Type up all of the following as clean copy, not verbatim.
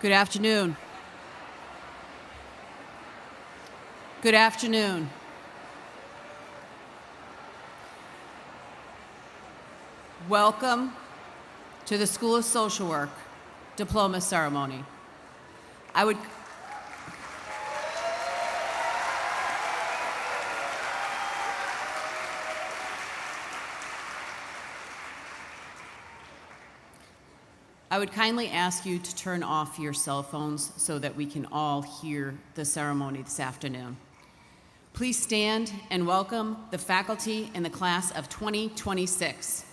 Good afternoon. Good afternoon. Welcome to the School of Social Work Diploma Ceremony. I would kindly ask you to turn off your cell phones so that we can all hear the ceremony this afternoon. Please stand and welcome the faculty in the class of 2026.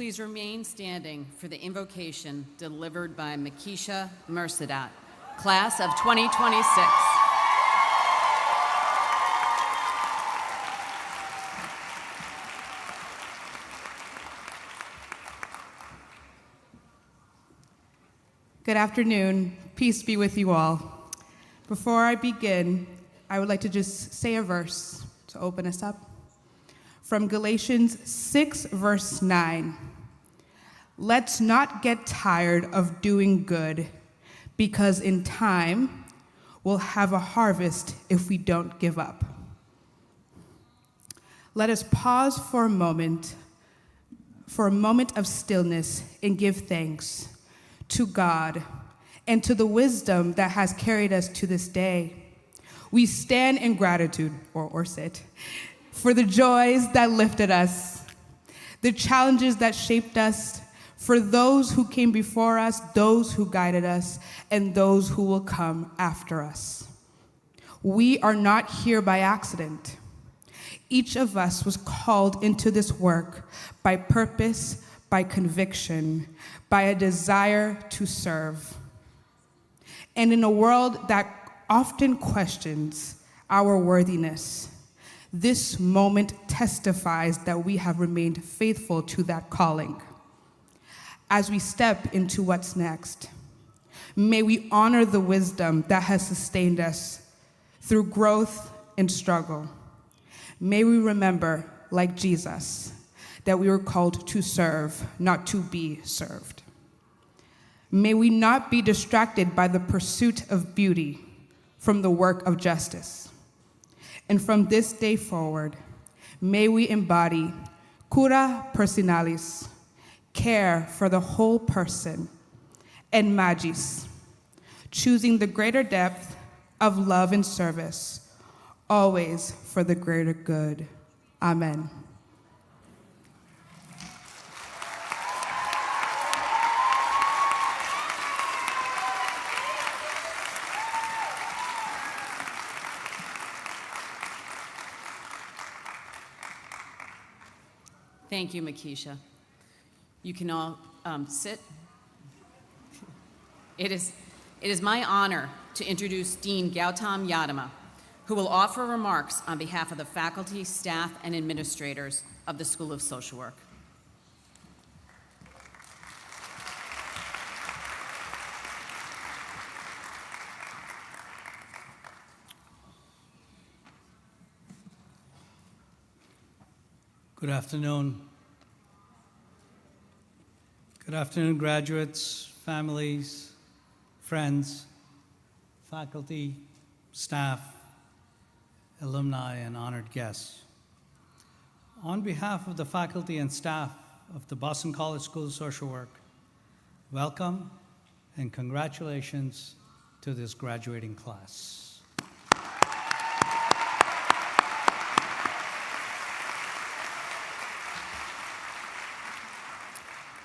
Please remain standing for the invocation delivered by Makisha Mercedat, class of 2026. Good afternoon. Peace be with you all. Before I begin, I would like to just say a verse to open us up. From Galatians 6, verse 9. Let's not get tired of doing good, because in time we'll have a harvest if we don't give up. Let us pause for a moment of stillness and give thanks to God and to the wisdom that has carried us to this day. We stand in gratitude, or sit, for the joys that lifted us, the challenges that shaped us, for those who came before us, those who guided us, and those who will come after us. We are not here by accident. Each of us was called into this work by purpose, by conviction, by a desire to serve. And in a world that often questions our worthiness, this moment testifies that we have remained faithful to that calling. As we step into what's next, may we honor the wisdom that has sustained us through growth and struggle. May we remember, like Jesus, that we were called to serve, not to be served. May we not be distracted by the pursuit of beauty from the work of justice. And from this day forward, may we embody cura personalis, care for the whole person, and magis, choosing the greater depth of love and service, always for the greater good. Amen. Thank you, Makisha. You can all sit. It is my honor to introduce Dean Gautam Yadama, who will offer remarks on behalf of the faculty, staff, and administrators of the School of Social Work. Good afternoon. Good afternoon, graduates, families, friends, faculty, staff, alumni, and honored guests. On behalf of the faculty and staff of the Boston College School of Social Work, welcome and congratulations to this graduating class.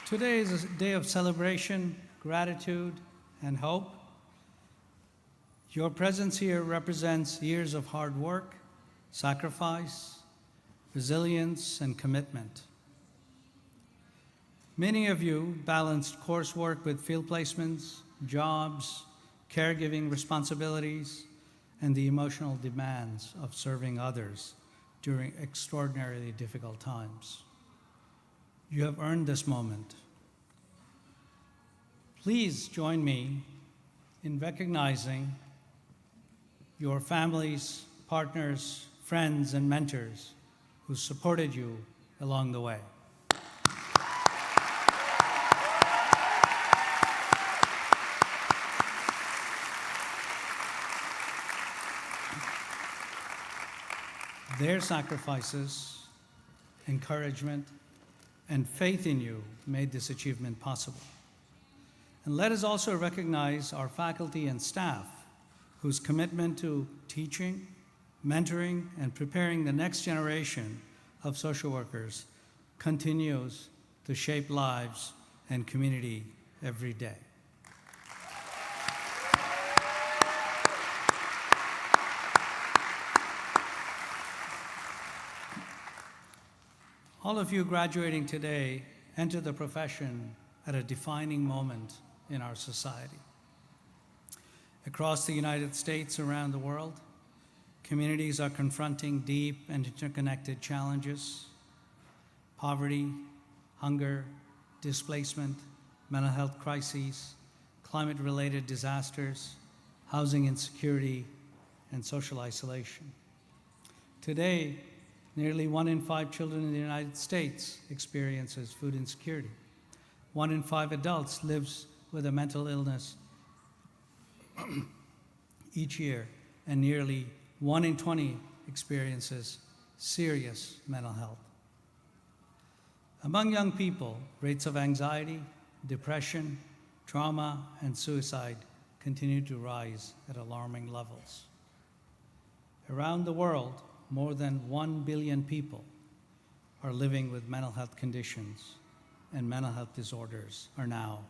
Today is a day of celebration, gratitude, and hope. Your presence here represents years of hard work, sacrifice, resilience, and commitment. Many of you balanced coursework with field placements, jobs, caregiving responsibilities, and the emotional demands of serving others during extraordinarily difficult times. You have earned this moment. Please join me in recognizing your families, partners, friends, and mentors who supported you along the way. Their sacrifices, encouragement, and faith in you made this achievement possible. And let us also recognize our faculty and staff whose commitment to teaching, mentoring, and preparing the next generation of social workers continues to shape lives and community every day. All of you graduating today enter the profession at a defining moment in our society. Across the United States, around the world, communities are confronting deep and interconnected challenges: poverty, hunger, displacement, mental health crises, climate-related disasters, housing insecurity, and social isolation. Today, nearly 1 in 5 children in the United States experiences food insecurity. 1 in 5 adults lives with a mental illness each year, and nearly 1 in 20 experiences serious mental health. Among young people, rates of anxiety, depression, trauma, and suicide continue to rise at alarming levels. Around the world, more than 1 billion people are living with mental health conditions, and mental health disorders are now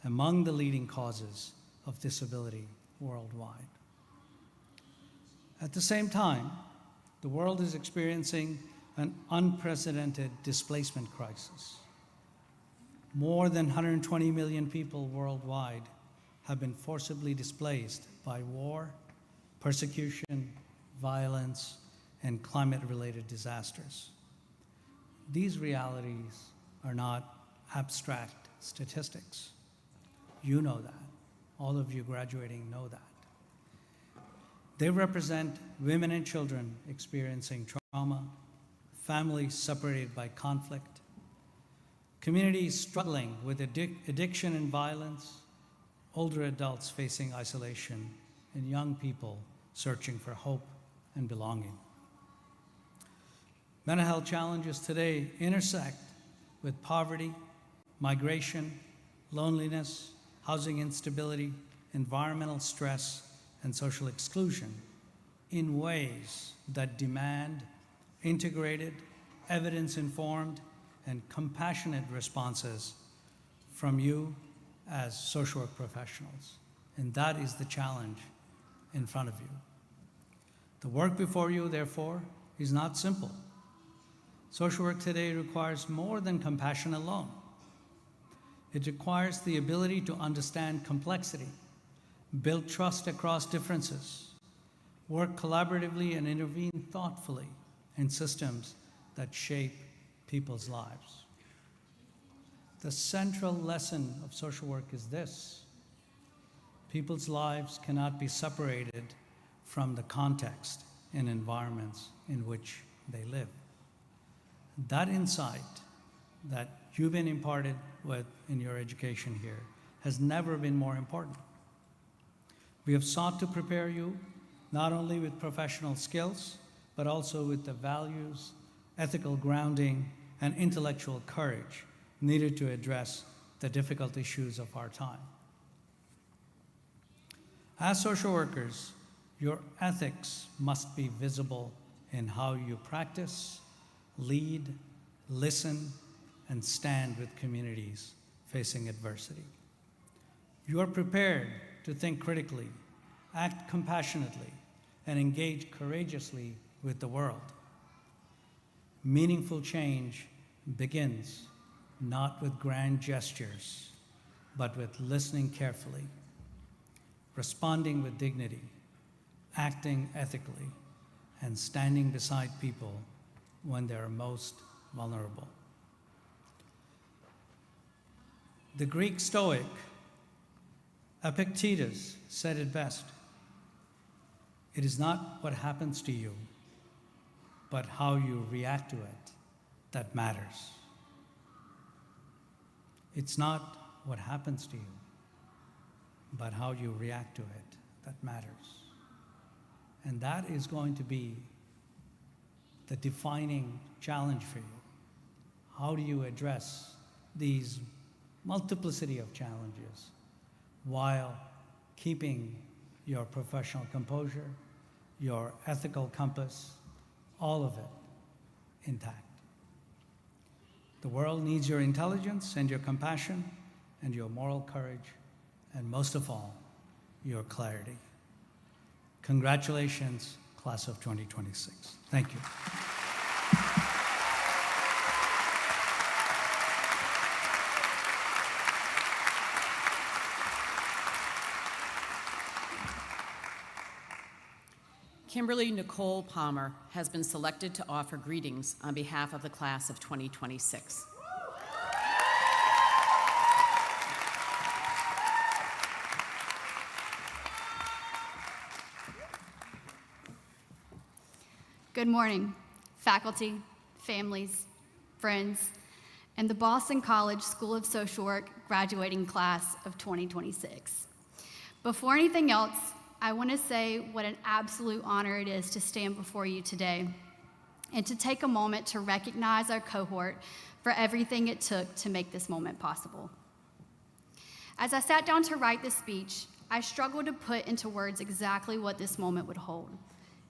among the leading causes of disability worldwide. At the same time, the world is experiencing an unprecedented displacement crisis. More than 120 million people worldwide have been forcibly displaced by war, persecution, violence, and climate-related disasters. These realities are not abstract statistics. You know that. All of you graduating know that. They represent women and children experiencing trauma, families separated by conflict, communities struggling with addiction and violence, older adults facing isolation, and young people searching for hope and belonging. Mental health challenges today intersect with poverty, migration, loneliness, housing instability, environmental stress, and social exclusion in ways that demand integrated, evidence-informed, and compassionate responses from you as social work professionals. And that is the challenge in front of you. The work before you, therefore, is not simple. Social work today requires more than compassion alone. It requires the ability to understand complexity, build trust across differences, work collaboratively, and intervene thoughtfully in systems that shape people's lives. The central lesson of social work is this: people's lives cannot be separated from the context and environments in which they live. That insight that you've been imparted with in your education here has never been more important. We have sought to prepare you not only with professional skills, but also with the values, ethical grounding, and intellectual courage needed to address the difficult issues of our time. As social workers, your ethics must be visible in how you practice, lead, listen, and stand with communities facing adversity. You are prepared to think critically, act compassionately, and engage courageously with the world. Meaningful change begins not with grand gestures, but with listening carefully, responding with dignity, acting ethically, and standing beside people when they are most vulnerable. The Greek Stoic Epictetus said it best: "It is not what happens to you, but how you react to it that matters." It's not what happens to you, but how you react to it that matters. And that is going to be the defining challenge for you. How do you address these multiplicity of challenges while keeping your professional composure, your ethical compass, all of it intact? The world needs your intelligence and your compassion and your moral courage, and most of all, your clarity. Congratulations, class of 2026. Thank you. Kimberly Nicole Palmer has been selected to offer greetings on behalf of the class of 2026. Good morning, faculty, families, friends, and the Boston College School of Social Work graduating class of 2026. Before anything else, I want to say what an absolute honor it is to stand before you today and to take a moment to recognize our cohort for everything it took to make this moment possible. As I sat down to write this speech, I struggled to put into words exactly what this moment would hold.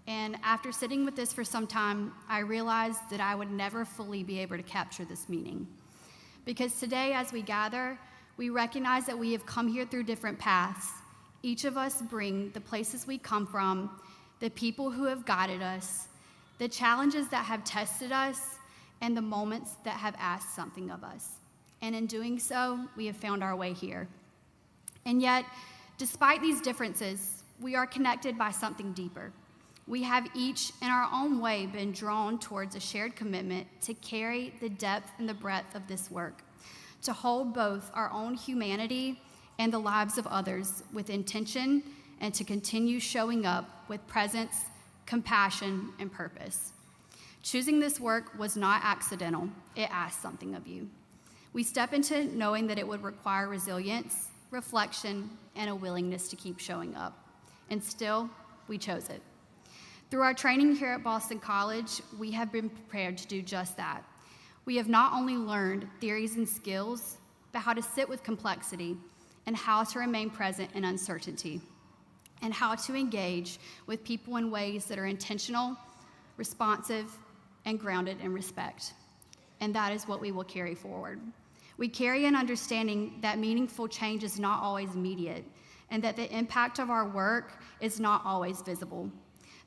And after sitting with this for some time, I realized that I would never fully be able to capture this meaning. Because today, as we gather, we recognize that we have come here through different paths. Each of us bring the places we come from, the people who have guided us, the challenges that have tested us, and the moments that have asked something of us. And in doing so, we have found our way here. And yet, despite these differences, we are connected by something deeper. We have each, in our own way, been drawn towards a shared commitment to carry the depth and the breadth of this work, to hold both our own humanity and the lives of others with intention, and to continue showing up with presence, compassion, and purpose. Choosing this work was not accidental. It asked something of you. We step into knowing that it would require resilience, reflection, and a willingness to keep showing up. And still, we chose it. Through our training here at Boston College, we have been prepared to do just that. We have not only learned theories and skills, but how to sit with complexity and how to remain present in uncertainty, and how to engage with people in ways that are intentional, responsive, and grounded in respect. And that is what we will carry forward. We carry an understanding that meaningful change is not always immediate, and that the impact of our work is not always visible.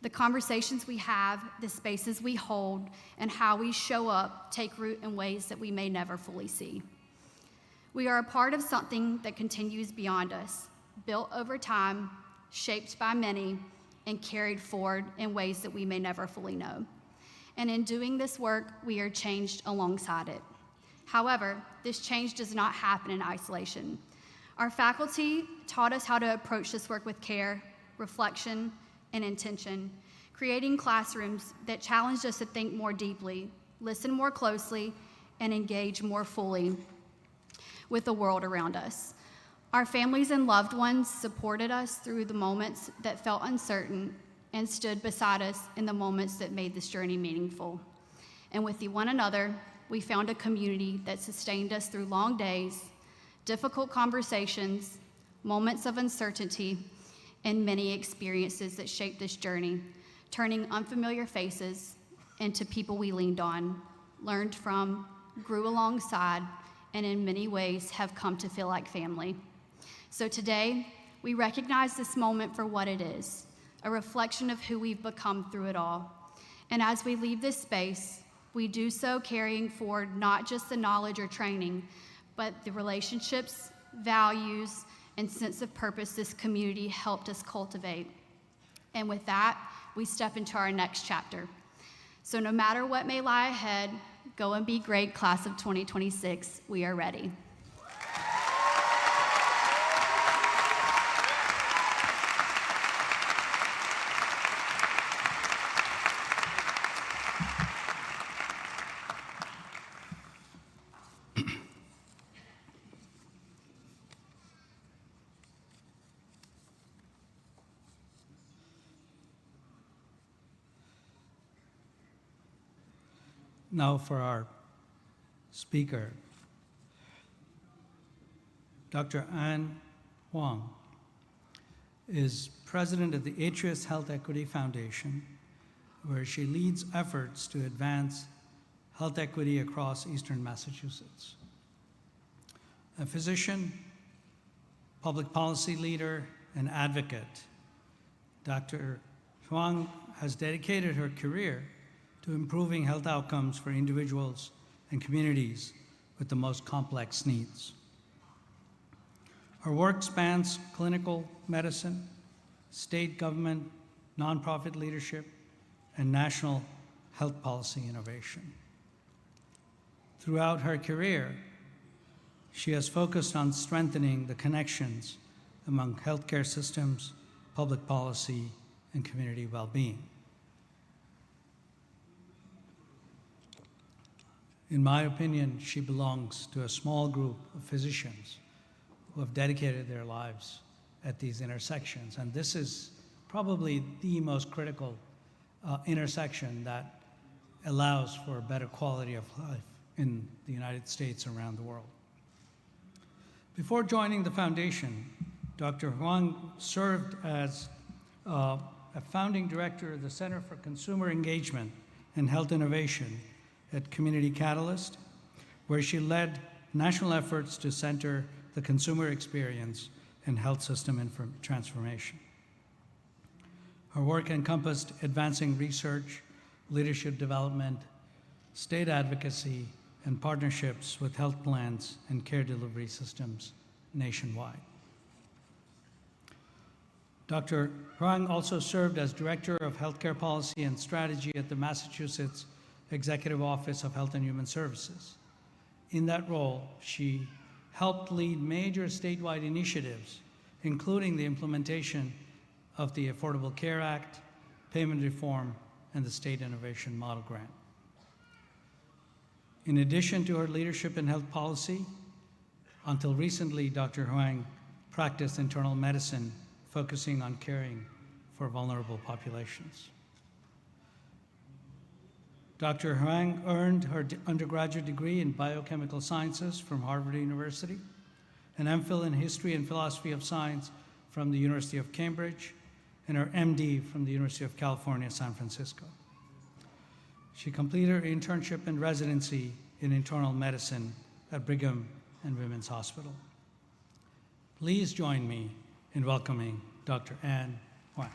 The conversations we have, the spaces we hold, and how we show up take root in ways that we may never fully see. We are a part of something that continues beyond us, built over time, shaped by many, and carried forward in ways that we may never fully know. And in doing this work, we are changed alongside it. However, this change does not happen in isolation. Our faculty taught us how to approach this work with care, reflection, and intention, creating classrooms that challenged us to think more deeply, listen more closely, and engage more fully with the world around us. Our families and loved ones supported us through the moments that felt uncertain and stood beside us in the moments that made this journey meaningful. And with one another, we found a community that sustained us through long days, difficult conversations, moments of uncertainty, and many experiences that shaped this journey, turning unfamiliar faces into people we leaned on, learned from, grew alongside, and in many ways have come to feel like family. So today, we recognize this moment for what it is, a reflection of who we've become through it all. And as we leave this space, we do so carrying forward not just the knowledge or training, but the relationships, values, and sense of purpose this community helped us cultivate. And with that, we step into our next chapter. So no matter what may lie ahead, go and be great, class of 2026. We are ready. Now for our speaker, Dr. Ann Huang is president of the Atrius Health Equity Foundation, where she leads efforts to advance health equity across Eastern Massachusetts. A physician, public policy leader, and advocate, Dr. Huang has dedicated her career to improving health outcomes for individuals and communities with the most complex needs. Her work spans clinical medicine, state government, nonprofit leadership, and national health policy innovation. Throughout her career, she has focused on strengthening the connections among healthcare systems, public policy, and community well-being. In my opinion, she belongs to a small group of physicians who have dedicated their lives at these intersections. And this is probably the most critical intersection that allows for a better quality of life in the United States and around the world. Before joining the foundation, Dr. Huang served as a founding director of the Center for Consumer Engagement and Health Innovation at Community Catalyst, where she led national efforts to center the consumer experience and health system transformation. Her work encompassed advancing research, leadership development, state advocacy, and partnerships with health plans and care delivery systems nationwide. Dr. Huang also served as Director of Healthcare Policy and Strategy at the Massachusetts Executive Office of Health and Human Services. In that role, she helped lead major statewide initiatives, including the implementation of the Affordable Care Act, payment reform, and the State Innovation Model Grant. In addition to her leadership in health policy, until recently, Dr. Huang practiced internal medicine, focusing on caring for vulnerable populations. Dr. Huang earned her undergraduate degree in biochemical sciences from Harvard University, an MPhil in history and philosophy of science from the University of Cambridge, and her MD from the University of California, San Francisco. She completed her internship and residency in internal medicine at Brigham and Women's Hospital. Please join me in welcoming Dr. Anne Huang.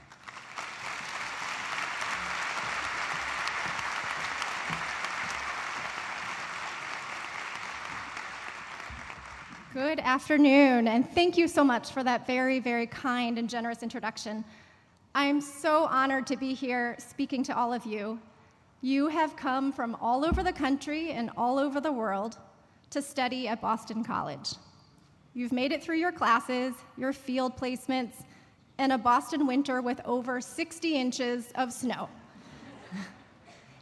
Good afternoon, and thank you so much for that very, very kind and generous introduction. I'm so honored to be here speaking to all of you. You have come from all over the country and all over the world to study at Boston College. You've made it through your classes, your field placements, and a Boston winter with over 60 inches of snow.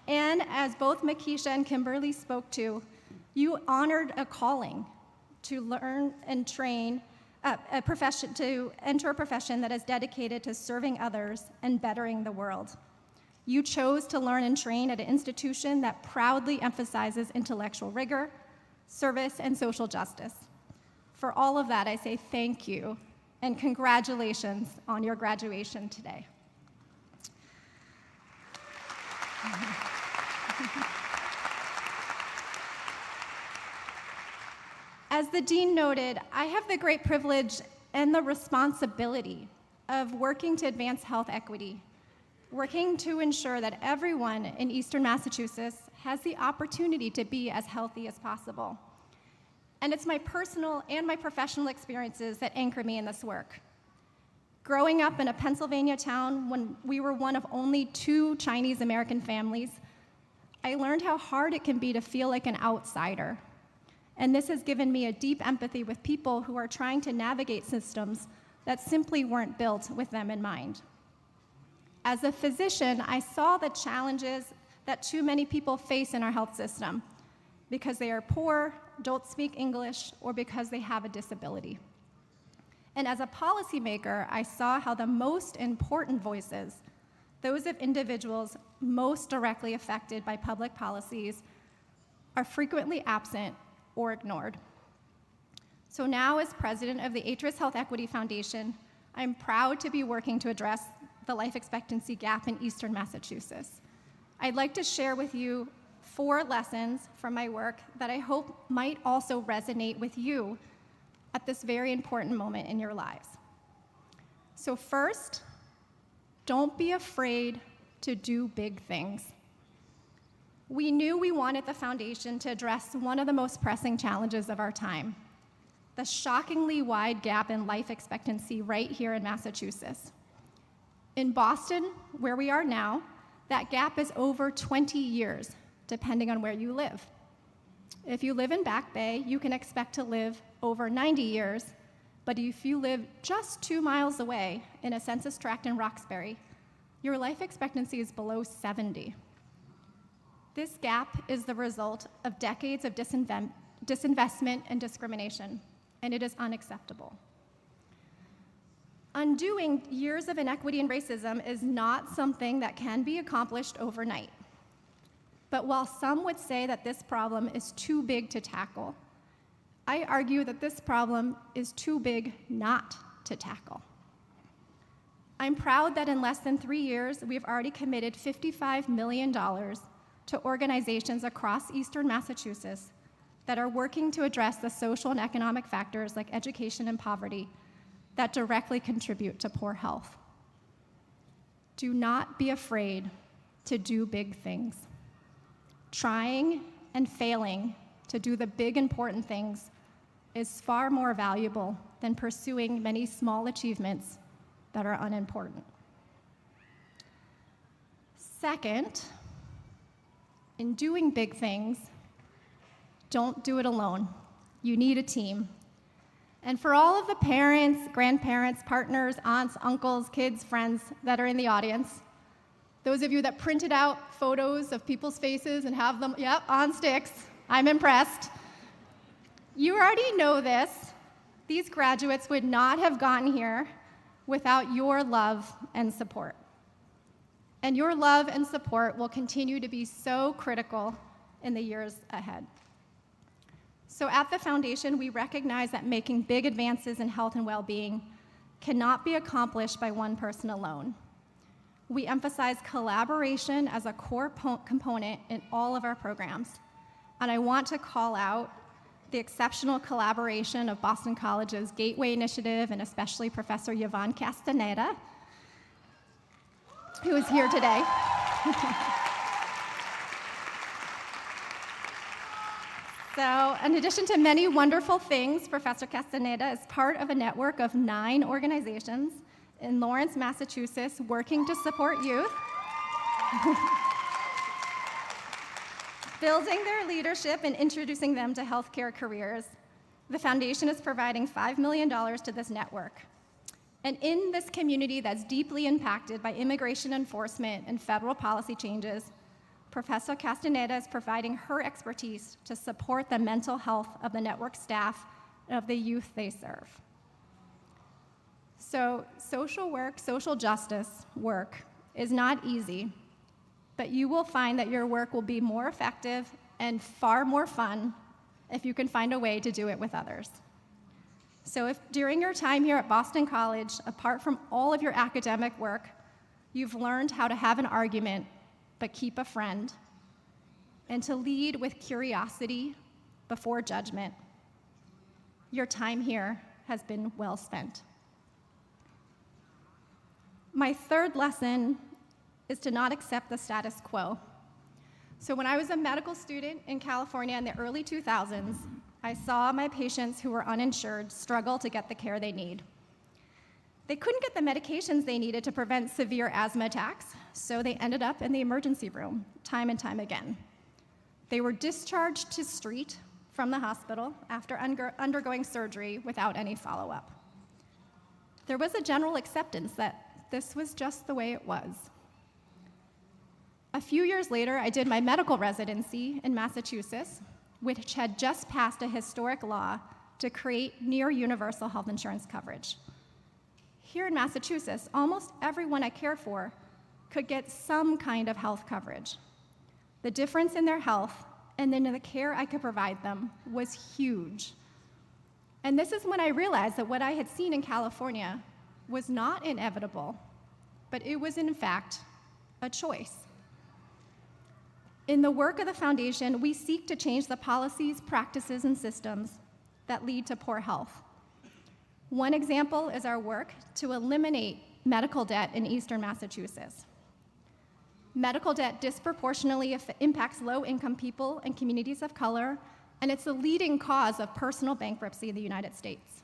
And as both Makisha and Kimberly spoke to, you honored a calling to learn and train a profession, to enter a profession that is dedicated to serving others and bettering the world. You chose to learn and train at an institution that proudly emphasizes intellectual rigor, service, and social justice. For all of that, I say thank you and congratulations on your graduation today. As the dean noted, I have the great privilege and the responsibility of working to advance health equity, working to ensure that everyone in Eastern Massachusetts has the opportunity to be as healthy as possible. And it's my personal and my professional experiences that anchor me in this work. Growing up in a Pennsylvania town when we were one of only 2 Chinese American families, I learned how hard it can be to feel like an outsider. And this has given me a deep empathy with people who are trying to navigate systems that simply weren't built with them in mind. As a physician, I saw the challenges that too many people face in our health system because they are poor, don't speak English, or because they have a disability. And as a policymaker, I saw how the most important voices, those of individuals most directly affected by public policies, are frequently absent or ignored. So now, as president of the Atris Health Equity Foundation, I'm proud to be working to address the life expectancy gap in Eastern Massachusetts. I'd like to share with you 4 lessons from my work that I hope might also resonate with you at this very important moment in your lives. So first, don't be afraid to do big things. We knew we wanted the foundation to address one of the most pressing challenges of our time, the shockingly wide gap in life expectancy right here in Massachusetts. In Boston, where we are now, that gap is over 20 years, depending on where you live. If you live in Back Bay, you can expect to live over 90 years, but if you live just 2 miles away in a census tract in Roxbury, your life expectancy is below 70. This gap is the result of decades of disinvestment and discrimination, and it is unacceptable. Undoing years of inequity and racism is not something that can be accomplished overnight. But while some would say that this problem is too big to tackle, I argue that this problem is too big not to tackle. I'm proud that in less than 3 years, we've already committed $55 million to organizations across Eastern Massachusetts that are working to address the social and economic factors like education and poverty that directly contribute to poor health. Do not be afraid to do big things. Trying and failing to do the big important things is far more valuable than pursuing many small achievements that are unimportant. Second, in doing big things, don't do it alone. You need a team. And for all of the parents, grandparents, partners, aunts, uncles, kids, friends that are in the audience, those of you that printed out photos of people's faces and have them, on sticks, I'm impressed. You already know this. These graduates would not have gotten here without your love and support. And your love and support will continue to be so critical in the years ahead. So at the Foundation, we recognize that making big advances in health and well-being cannot be accomplished by one person alone. We emphasize collaboration as a core component in all of our programs. And I want to call out the exceptional collaboration of Boston College's Gateway Initiative and especially Professor Yvonne Castaneda, who is here today. So, in addition to many wonderful things, Professor Castaneda is part of a network of 9 organizations in Lawrence, Massachusetts, working to support youth, building their leadership and introducing them to healthcare careers. The foundation is providing $5 million to this network. And in this community that's deeply impacted by immigration enforcement and federal policy changes, Professor Castaneda is providing her expertise to support the mental health of the network staff and of the youth they serve. So social work, social justice work is not easy, but you will find that your work will be more effective and far more fun if you can find a way to do it with others. So if during your time here at Boston College, apart from all of your academic work, you've learned how to have an argument but keep a friend, and to lead with curiosity before judgment, your time here has been well spent. My third lesson is to not accept the status quo. So when I was a medical student in California in the early 2000s, I saw my patients who were uninsured struggle to get the care they need. They couldn't get the medications they needed to prevent severe asthma attacks, so they ended up in the emergency room time and time again. They were discharged to street from the hospital after undergoing surgery without any follow-up. There was a general acceptance that this was just the way it was. A few years later, I did my medical residency in Massachusetts, which had just passed a historic law to create near universal health insurance coverage. Here in Massachusetts, almost everyone I care for could get some kind of health coverage. The difference in their health and in the care I could provide them was huge. And this is when I realized that what I had seen in California was not inevitable, but it was in fact a choice. In the work of the foundation, we seek to change the policies, practices, and systems that lead to poor health. One example is our work to eliminate medical debt in Eastern Massachusetts. Medical debt disproportionately impacts low-income people and communities of color, and it's the leading cause of personal bankruptcy in the United States.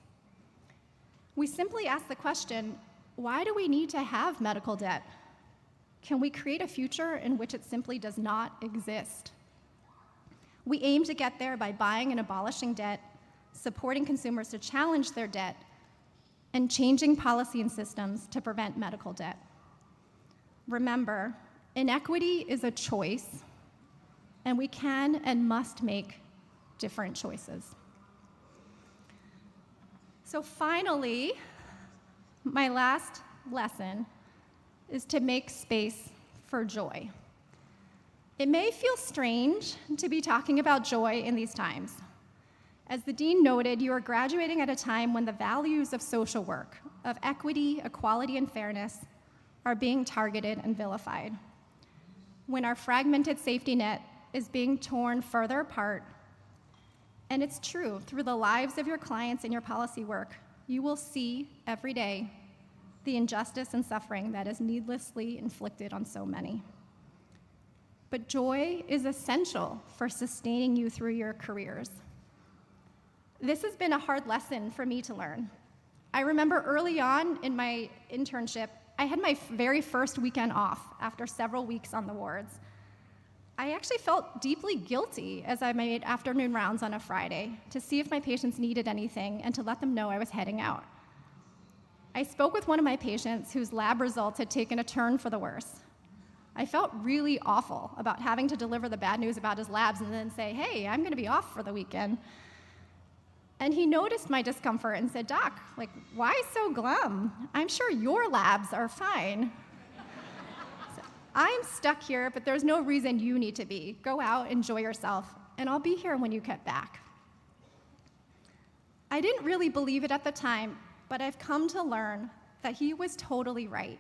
We simply ask the question, why do we need to have medical debt? Can we create a future in which it simply does not exist? We aim to get there by buying and abolishing debt, supporting consumers to challenge their debt, and changing policy and systems to prevent medical debt. Remember, inequity is a choice, and we can and must make different choices. So finally, my last lesson is to make space for joy. It may feel strange to be talking about joy in these times. As the dean noted, you are graduating at a time when the values of social work, of equity, equality, and fairness are being targeted and vilified. When our fragmented safety net is being torn further apart, and it's true, through the lives of your clients and your policy work, you will see every day the injustice and suffering that is needlessly inflicted on so many. But joy is essential for sustaining you through your careers. This has been a hard lesson for me to learn. I remember early on in my internship, I had my very first weekend off after several weeks on the wards. I actually felt deeply guilty as I made afternoon rounds on a Friday to see if my patients needed anything and to let them know I was heading out. I spoke with one of my patients whose lab results had taken a turn for the worse. I felt really awful about having to deliver the bad news about his labs and then say, hey, I'm gonna be off for the weekend. And he noticed my discomfort and said, Doc, why so glum? I'm sure your labs are fine. So, I'm stuck here, but there's no reason you need to be. Go out, enjoy yourself, and I'll be here when you get back. I didn't really believe it at the time, but I've come to learn that he was totally right.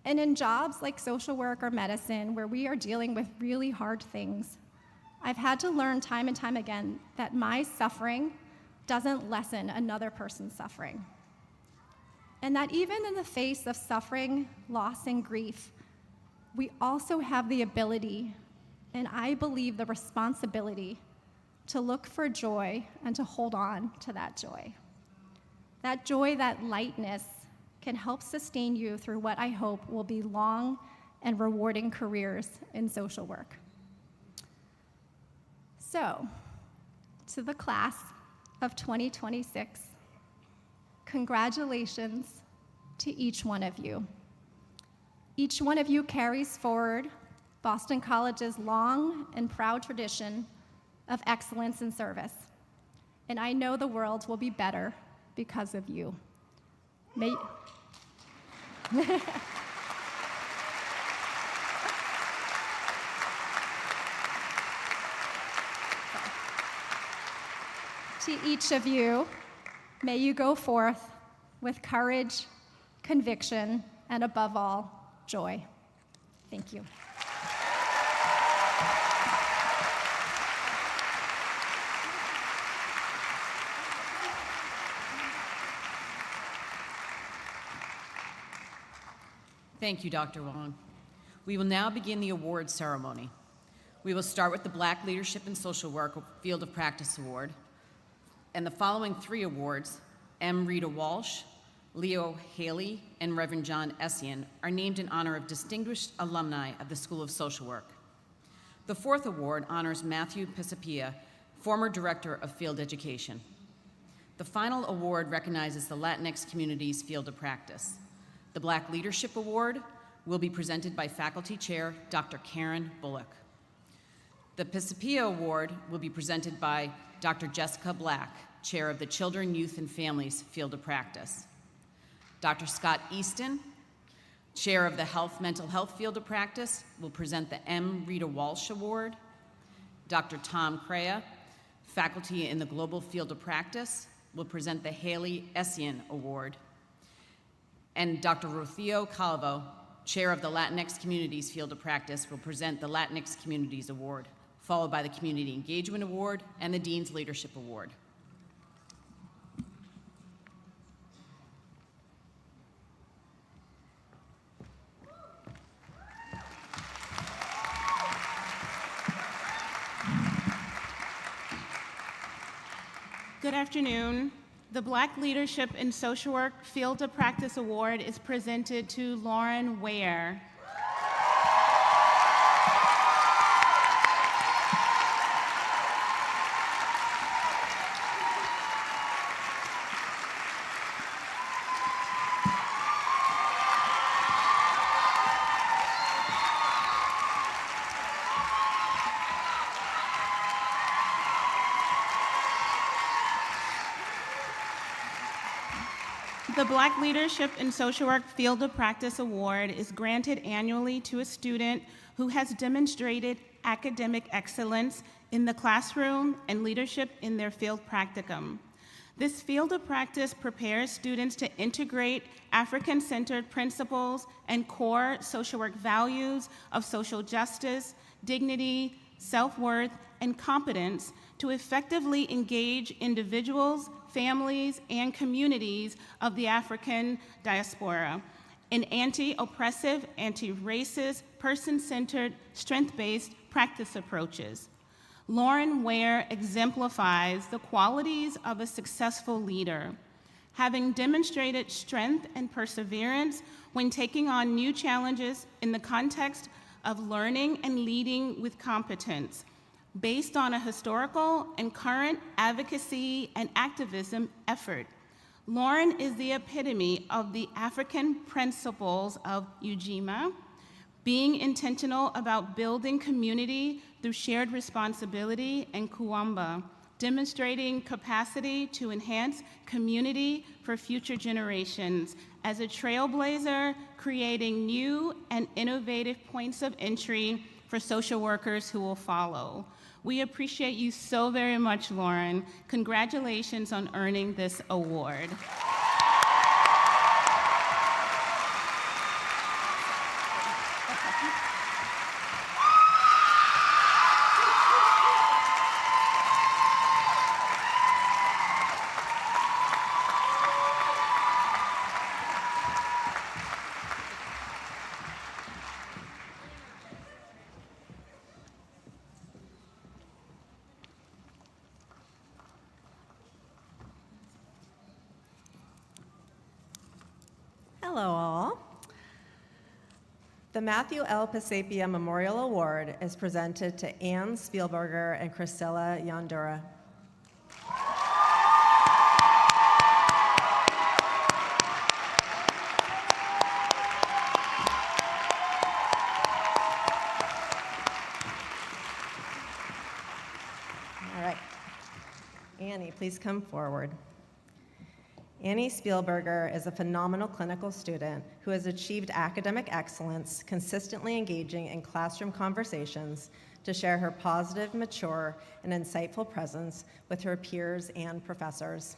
And in jobs like social work or medicine, where we are dealing with really hard things, I've had to learn time and time again that my suffering doesn't lessen another person's suffering. And that even in the face of suffering, loss, and grief, we also have the ability, and I believe the responsibility, to look for joy and to hold on to that joy. That joy, that lightness, can help sustain you through what I hope will be long and rewarding careers in social work. So, to the class of 2026, congratulations to each one of you. Each one of you carries forward Boston College's long and proud tradition of excellence in service, and I know the world will be better because of you. May To each of you, may you go forth with courage, conviction, and above all, joy. Thank you. Thank you, Dr. Wong. We will now begin the awards ceremony. We will start with the Black Leadership in Social Work Field of Practice Award. And the following 3 awards, M. Rita Walsh, Leo Haley, and Reverend John Essien, are named in honor of distinguished alumni of the School of Social Work. The 4th award honors Matthew Pisapia, former Director of Field Education. The final award recognizes the Latinx community's field of practice. The Black Leadership Award will be presented by Faculty Chair Dr. Karen Bullock. The Pisapia Award will be presented by Dr. Jessica Black, Chair of the Children, Youth, and Families Field of Practice. Dr. Scott Easton, Chair of the Mental Health Field of Practice, will present the M. Rita Walsh Award. Dr. Tom Crea, Faculty in the Global Field of Practice, will present the Haley Essien Award. And Dr. Rocío Calvo, Chair of the Latinx Communities Field of Practice, will present the Latinx Communities Award, followed by the Community Engagement Award and the Dean's Leadership Award. Good afternoon. The Black Leadership in Social Work Field of Practice Award is presented to Lauren Ware. The Black Leadership in Social Work Field of Practice Award is granted annually to a student who has demonstrated academic excellence in the classroom and leadership in their field practicum. This field of practice prepares students to integrate African-centered principles and core social work values of social justice, dignity, self-worth, and competence to effectively engage individuals, families, and communities of the African diaspora in anti-oppressive, anti-racist, person-centered, strength-based practice approaches. Lauren Ware exemplifies the qualities of a successful leader, having demonstrated strength and perseverance when taking on new challenges in the context of learning and leading with competence, based on a historical and current advocacy and activism effort. Lauren is the epitome of the African principles of Ujima, being intentional about building community through shared responsibility, and Kuamba, demonstrating capacity to enhance community for future generations as a trailblazer, creating new and innovative points of entry for social workers who will follow. We appreciate you so very much, Lauren. Congratulations on earning this award. Hello, all. The Matthew L. Pasapia Memorial Award is presented to Ann Spielberger and Priscilla Yandura. All right. Annie, please come forward. Annie Spielberger is a phenomenal clinical student who has achieved academic excellence, consistently engaging in classroom conversations to share her positive, mature, and insightful presence with her peers and professors.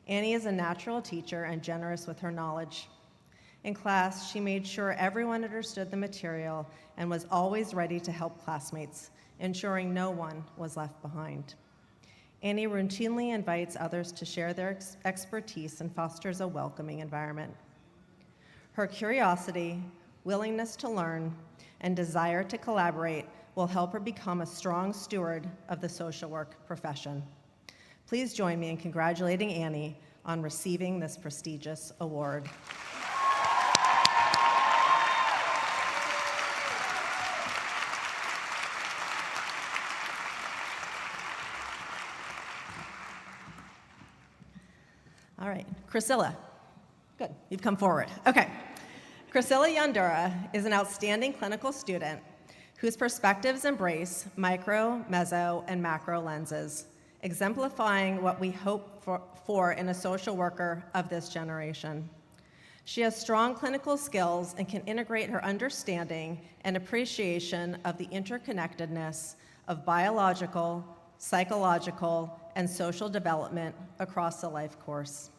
Annie is a natural teacher and generous with her knowledge. In class, she made sure everyone understood the material and was always ready to help classmates, ensuring no one was left behind. Annie routinely invites others to share their expertise and fosters a welcoming environment. Her curiosity, willingness to learn, and desire to collaborate will help her become a strong steward of the social work profession. Please join me in congratulating Annie on receiving this prestigious award. All right, Priscilla. Good, you've come forward. Okay. Priscilla Yandura is an outstanding clinical student whose perspectives embrace micro, meso, and macro lenses, exemplifying what we hope for in a social worker of this generation. She has strong clinical skills and can integrate her understanding and appreciation of the interconnectedness of biological, psychological, and social development across the life course.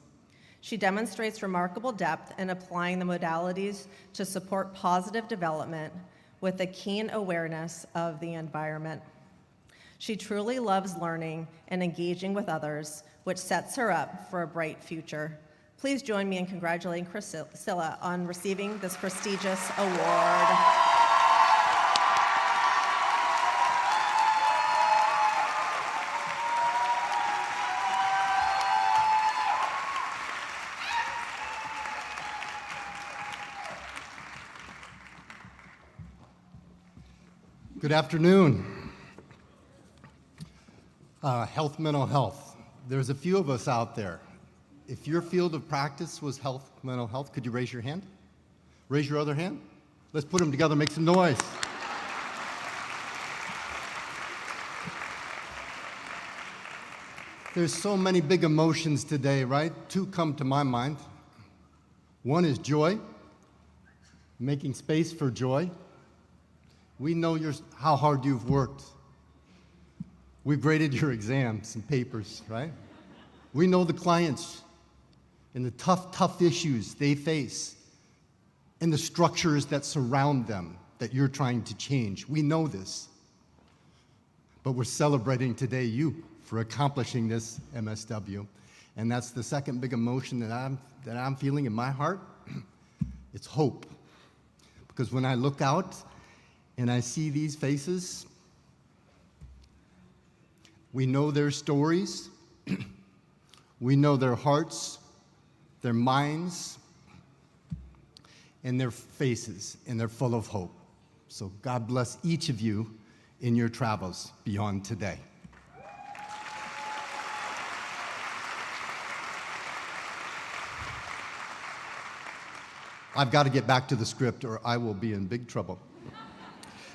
She demonstrates remarkable depth in applying the modalities to support positive development with a keen awareness of the environment. She truly loves learning and engaging with others, which sets her up for a bright future. Please join me in congratulating Priscilla on receiving this prestigious award. Good afternoon. Health, mental health. There's a few of us out there. If your field of practice was health, mental health, could you raise your hand? Raise your other hand. Let's put them together, make some noise. There's so many big emotions today, right? Two come to my mind. One is joy, making space for joy. We know how hard you've worked. We've graded your exams and papers, right? We know the clients and the tough issues they face and the structures that surround them that you're trying to change. We know this. But we're celebrating today you for accomplishing this MSW. And that's the second big emotion that I'm feeling in my heart. It's hope. Because when I look out and I see these faces, we know their stories, we know their hearts, their minds, and their faces, and they're full of hope. So God bless each of you in your travels beyond today. I've got to get back to the script or I will be in big trouble.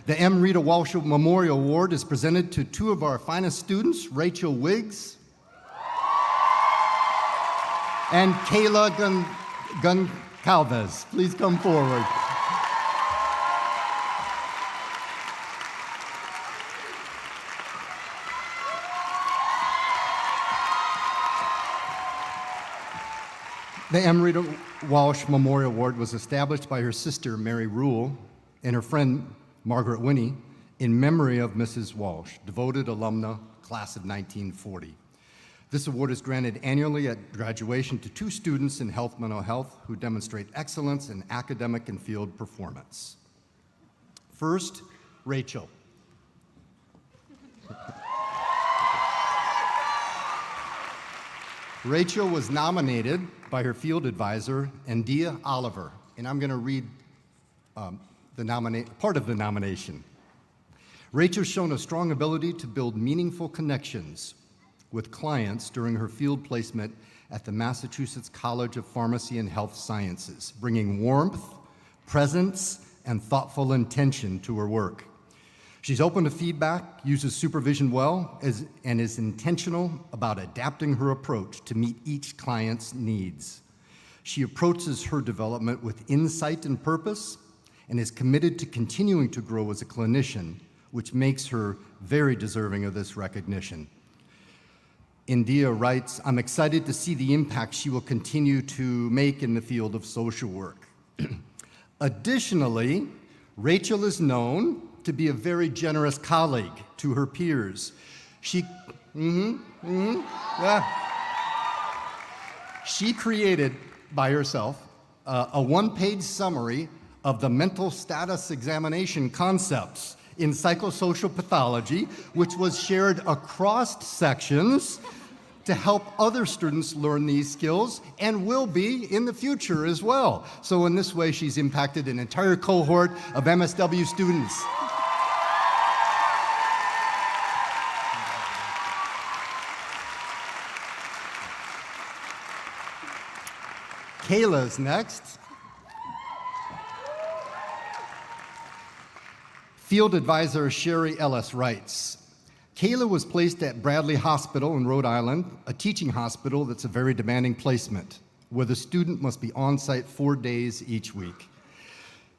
The M. Rita Walsh Memorial Award is presented to two of our finest students, Rachel Wiggs and Kayla Goncalves. Please come forward. The M. Rita Walsh Memorial Award was established by her sister, Mary Rule, and her friend, Margaret Winnie, in memory of Mrs. Walsh, devoted alumna, class of 1940. This award is granted annually at graduation to two students in health, mental health who demonstrate excellence in academic and field performance. First, Rachel. Rachel was nominated by her field advisor, Andia Oliver, and I'm going to read part of the nomination. Rachel's shown a strong ability to build meaningful connections with clients during her field placement at the Massachusetts College of Pharmacy and Health Sciences, bringing warmth, presence, and thoughtful intention to her work. She's open to feedback, uses supervision well, and is intentional about adapting her approach to meet each client's needs. She approaches her development with insight and purpose and is committed to continuing to grow as a clinician, which makes her very deserving of this recognition. India writes, "I'm excited to see the impact she will continue to make in the field of social work." Additionally, Rachel is known to be a very generous colleague to her peers. She created by herself a one-page summary of the mental status examination concepts in psychosocial pathology, which was shared across sections to help other students learn these skills and will be in the future as well. So in this way, she's impacted an entire cohort of MSW students. Kayla's next. Field advisor Sherry Ellis writes, Kayla was placed at Bradley Hospital in Rhode Island, a teaching hospital that's a very demanding placement, where the student must be on site 4 days each week.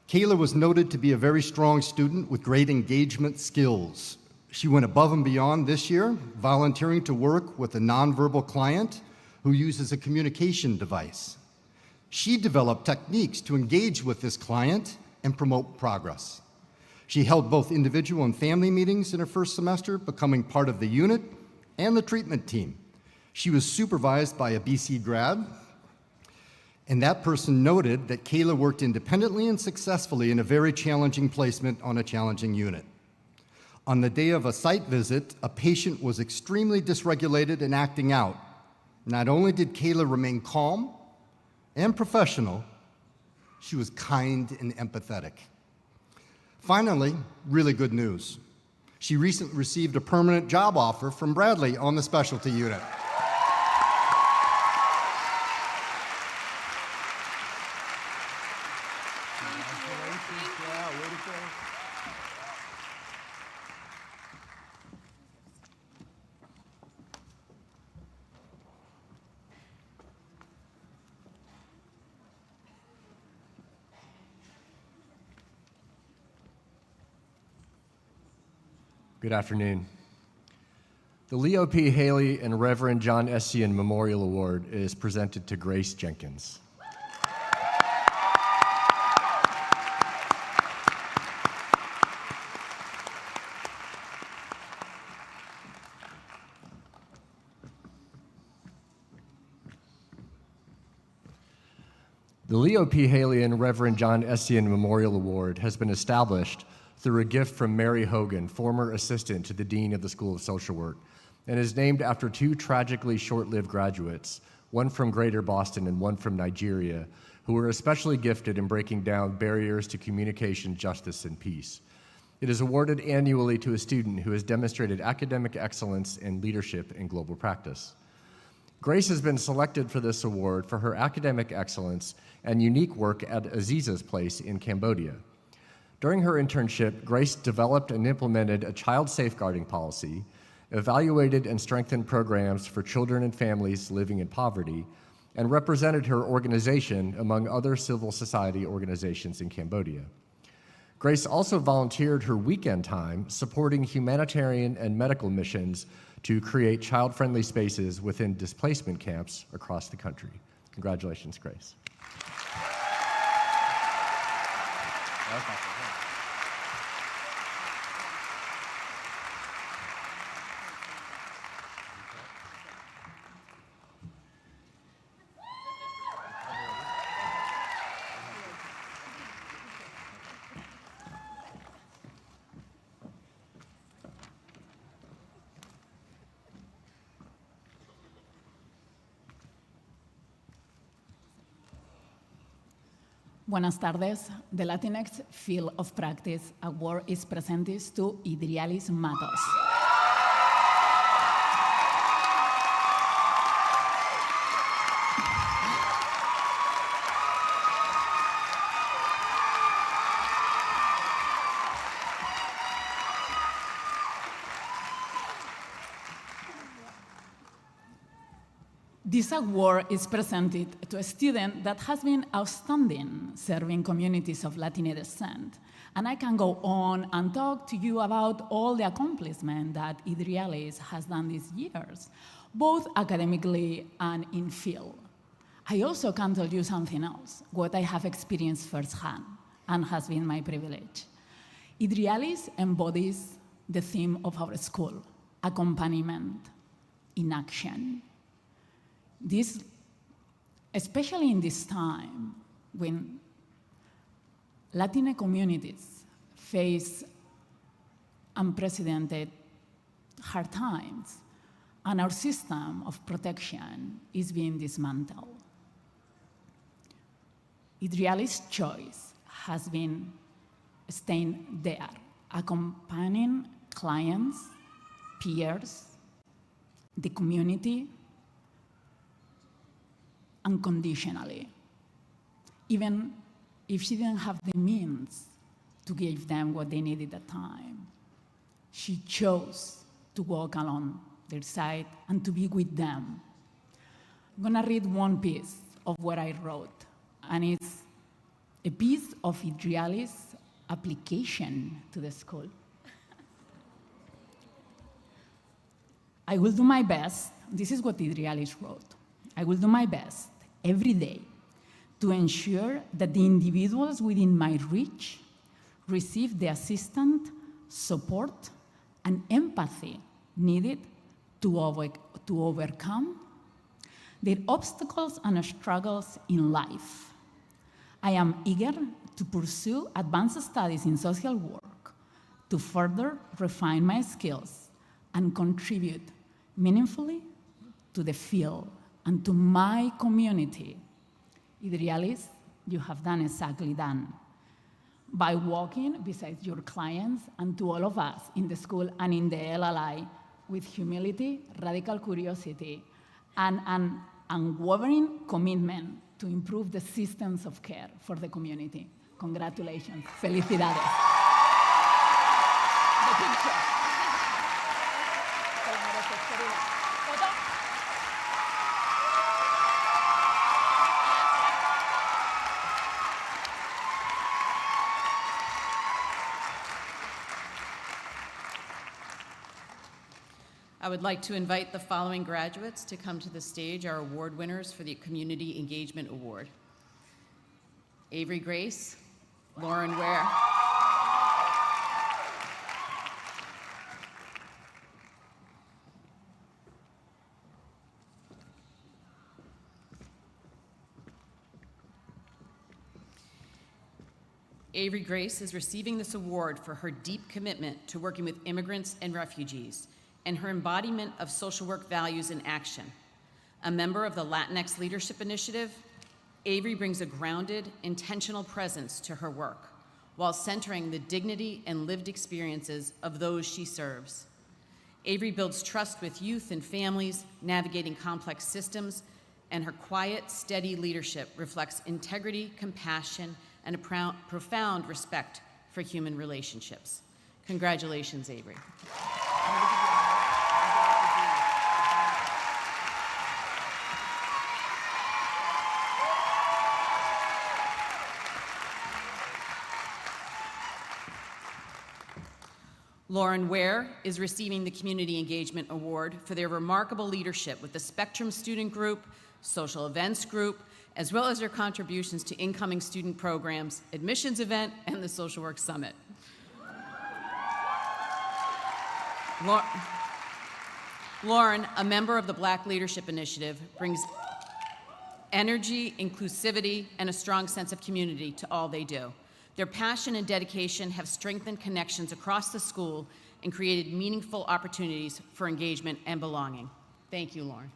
Kayla was noted to be a very strong student with great engagement skills. She went above and beyond this year, volunteering to work with a nonverbal client who uses a communication device. She developed techniques to engage with this client and promote progress. She held both individual and family meetings in her first semester, becoming part of the unit and the treatment team. She was supervised by a BC grad, and that person noted that Kayla worked independently and successfully in a very challenging placement on a challenging unit. On the day of a site visit, a patient was extremely dysregulated and acting out. Not only did Kayla remain calm and professional, she was kind and empathetic. Finally, really good news. She recently received a permanent job offer from Bradley on the specialty unit. Good afternoon. The Leo P. Haley and Reverend John Essian Memorial Award is presented to Grace Jenkins. The Leo P. Haley and Reverend John Essian Memorial Award has been established through a gift from Mary Hogan, former assistant to the Dean of the School of Social Work, and is named after two tragically short-lived graduates, one from Greater Boston and one from Nigeria, who were especially gifted in breaking down barriers to communication, justice, and peace. It is awarded annually to a student who has demonstrated academic excellence and leadership in global practice. Grace has been selected for this award for her academic excellence and unique work at Aziza's Place in Cambodia. During her internship, Grace developed and implemented a child safeguarding policy, evaluated and strengthened programs for children and families living in poverty, and represented her organization among other civil society organizations in Cambodia. Grace also volunteered her weekend time supporting humanitarian and medical missions to create child-friendly spaces within displacement camps across the country. Congratulations, Grace. Buenas tardes. The Latinx Field of Practice Award is presented to Idrialis Matos. This award is presented to a student that has been outstanding serving communities of Latino descent. And I can go on and talk to you about all the accomplishment that Idrialis has done these years, both academically and in field. I also can tell you something else, what I have experienced firsthand and has been my privilege. Idrialis embodies the theme of our school, accompaniment in action. This, especially in this time when Latino communities face unprecedented hard times and our system of protection is being dismantled. Idrialis' choice has been staying there, accompanying clients, peers, the community, unconditionally, even if she didn't have the means to give them what they needed at the time. She chose to walk along their side and to be with them. I'm gonna read one piece of what I wrote, and it's a piece of Idrialis' application to the school. I will do my best, this is what Idrialis wrote, I will do my best every day to ensure that the individuals within my reach receive the assistance, support, and empathy needed to overcome their obstacles and struggles in life. I am eager to pursue advanced studies in social work to further refine my skills and contribute meaningfully to the field and to my community. Idrialis, you have done exactly that. by walking beside your clients and to all of us in the school and in the LLI with humility, radical curiosity, and an unwavering commitment to improve the systems of care for the community. Congratulations. Felicidades. The picture. I would like to invite the following graduates to come to the stage, our award winners for the Community Engagement Award. Avery Grace, Lauren Ware, Avery Grace is receiving this award for her deep commitment to working with immigrants and refugees and her embodiment of social work values in action. A member of the Latinx Leadership Initiative, Avery brings a grounded, intentional presence to her work while centering the dignity and lived experiences of those she serves. Avery builds trust with youth and families, navigating complex systems, and her quiet, steady leadership reflects integrity, compassion, and a profound respect for human relationships. Congratulations, Avery. Lauren Ware is receiving the Community Engagement Award for their remarkable leadership with the Spectrum Student Group, Social Events Group, as well as their contributions to incoming student programs, admissions event, and the Social Work Summit. Lauren, a member of the Black Leadership Initiative, brings energy, inclusivity, and a strong sense of community to all they do. Their passion and dedication have strengthened connections across the school and created meaningful opportunities for engagement and belonging. Thank you, Lauren.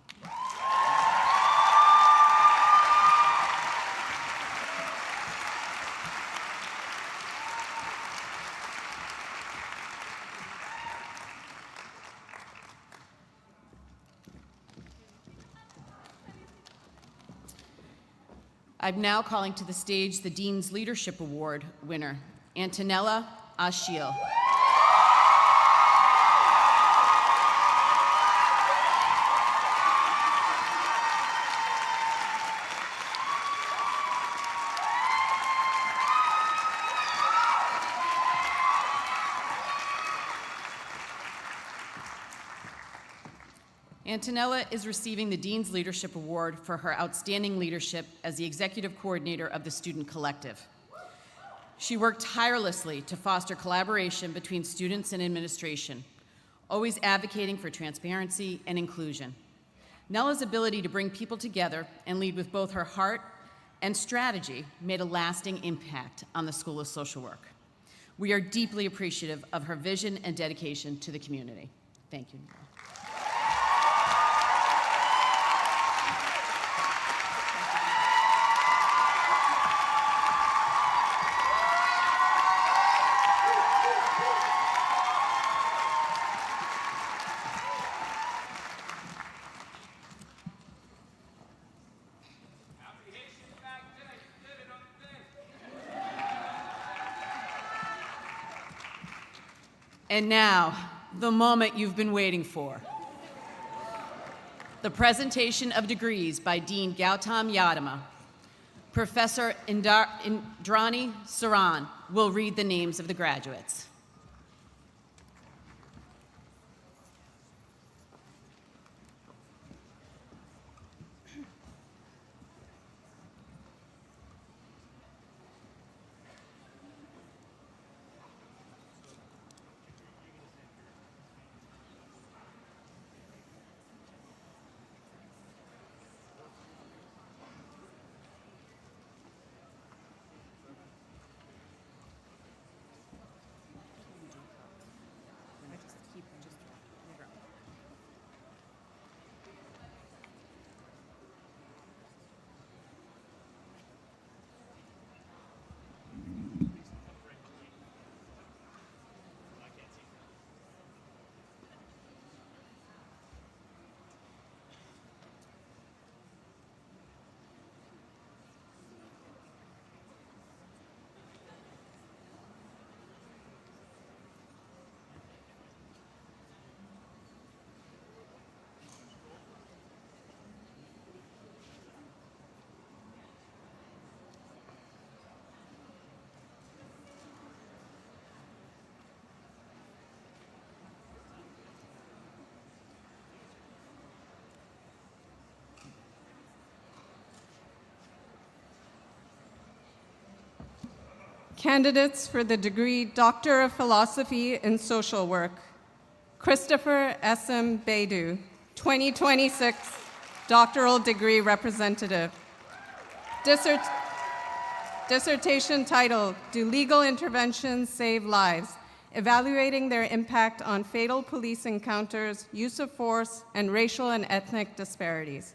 I'm now calling to the stage the Dean's Leadership Award winner, Antonella Ashiel. Antonella is receiving the Dean's Leadership Award for her outstanding leadership as the executive coordinator of the Student Collective. She worked tirelessly to foster collaboration between students and administration, always advocating for transparency and inclusion. Nella's ability to bring people together and lead with both her heart and strategy made a lasting impact on the School of Social Work. We are deeply appreciative of her vision and dedication to the community. Thank you, Nella. And now, the moment you've been waiting for. The presentation of degrees by Dean Gautam Yadama. Professor Indrani Saran will read the names of the graduates. Candidates for the degree Doctor of Philosophy in Social Work: Christopher S.M. Baidu, 2026 doctoral degree representative. Dissertation title, Do Legal Interventions Save Lives? Evaluating their impact on fatal police encounters, use of force, and racial and ethnic disparities.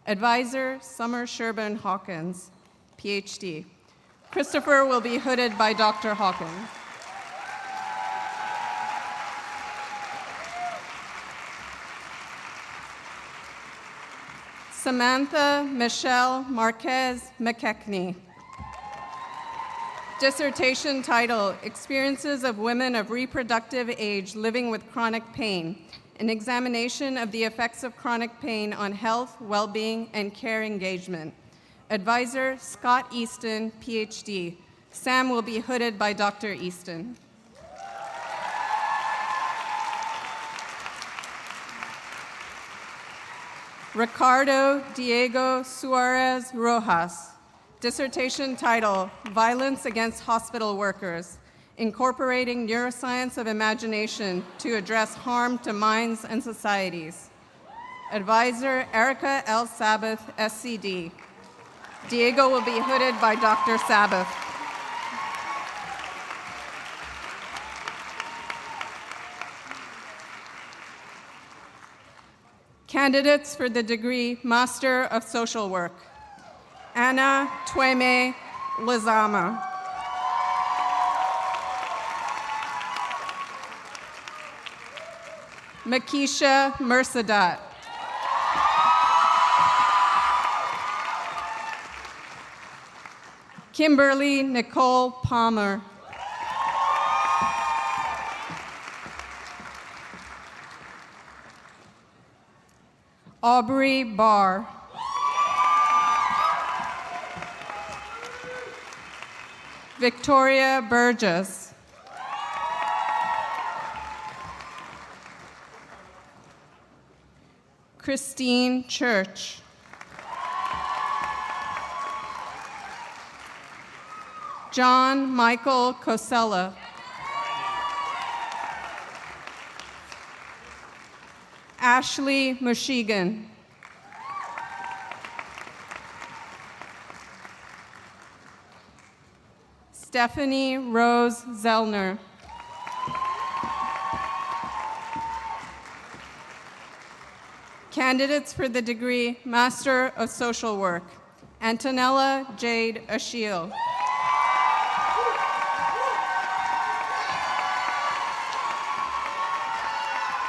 Advisor, Summer Sherburne Hawkins, PhD. Christopher will be hooded by Dr. Hawkins. Samantha Michelle Marquez McKechnie. Dissertation title, Experiences of Women of Reproductive Age Living with Chronic Pain, an examination of the effects of chronic pain on health, well-being, and care engagement. Advisor, Scott Easton, PhD. Sam will be hooded by Dr. Easton. Ricardo Diego Suarez Rojas. Dissertation title, Violence Against Hospital Workers, Incorporating Neuroscience of Imagination to Address Harm to Minds and Societies. Advisor, Erica L. Sabbath, SCD. Diego will be hooded by Dr. Sabbath. Candidates for the degree Master of Social Work: Anna Tweme Lizama. Makisha Mersadat. Kimberly Nicole Palmer. Aubrey Barr. Victoria Burgess. Christine Church. John Michael Cosella. Ashley Mushigan. Stephanie Rose Zellner. Candidates for the degree Master of Social Work: Antonella Jade Ashiel.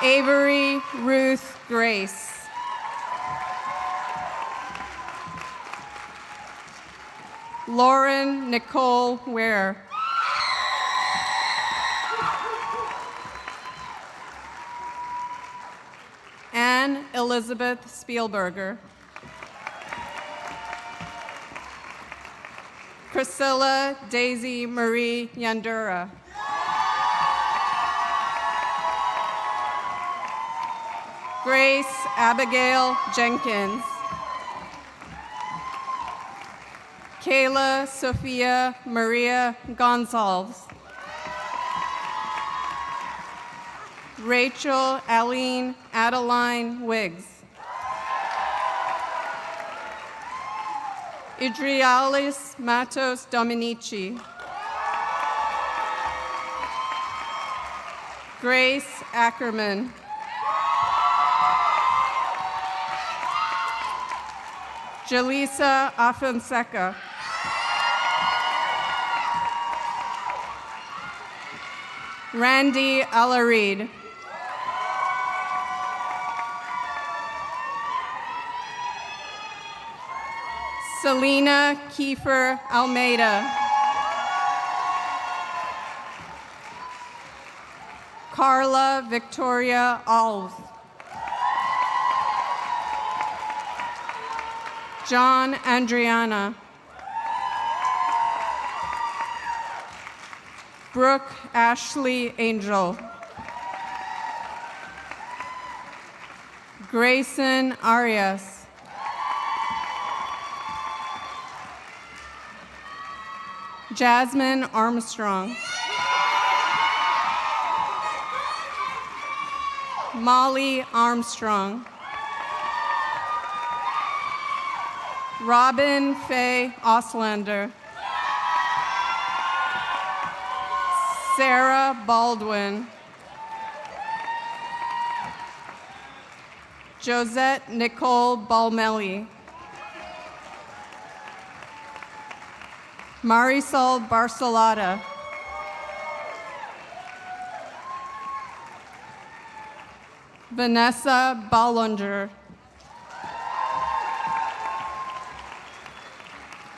Avery Ruth Grace. Lauren Nicole Ware. Anne Elizabeth Spielberger. Priscilla Daisy Marie Yandura. Grace Abigail Jenkins. Kayla Sophia Maria Gonzalez. Rachel Aline Adeline Wiggs. Idrialis Matos Dominici. Grace Ackerman. Jaleesa Afonseca. Randy Alarid. Selena Kiefer Almeida. Carla Victoria Alves. John Andriana. Brooke Ashley Angel. Grayson Arias. Jasmine Armstrong. Molly Armstrong. Robin Faye Oslander. Sarah Baldwin. Josette Nicole Balmelli. Marisol Barcelata. Vanessa Bollinger.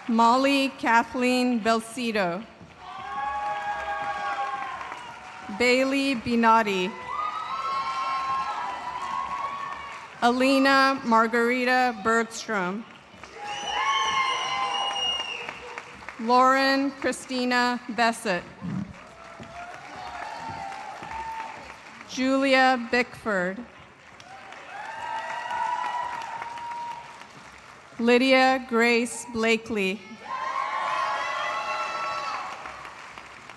Molly Kathleen Belcito. Bailey Binati. Alina Margarita Bergstrom. Lauren Christina Bessett. Julia Bickford. Lydia Grace Blakely.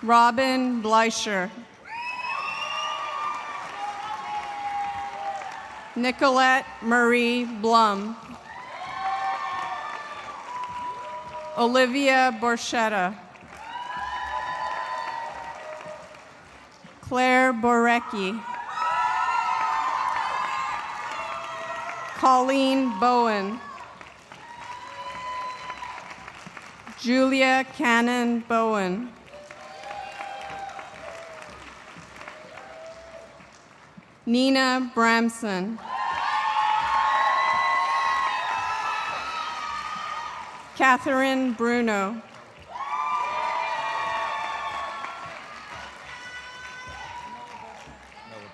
Robin Bleicher. Nicolette Marie Blum. Olivia Borchetta. Claire Borecki. Colleen Bowen. Julia Cannon Bowen. Nina Bramson. Catherine Bruno.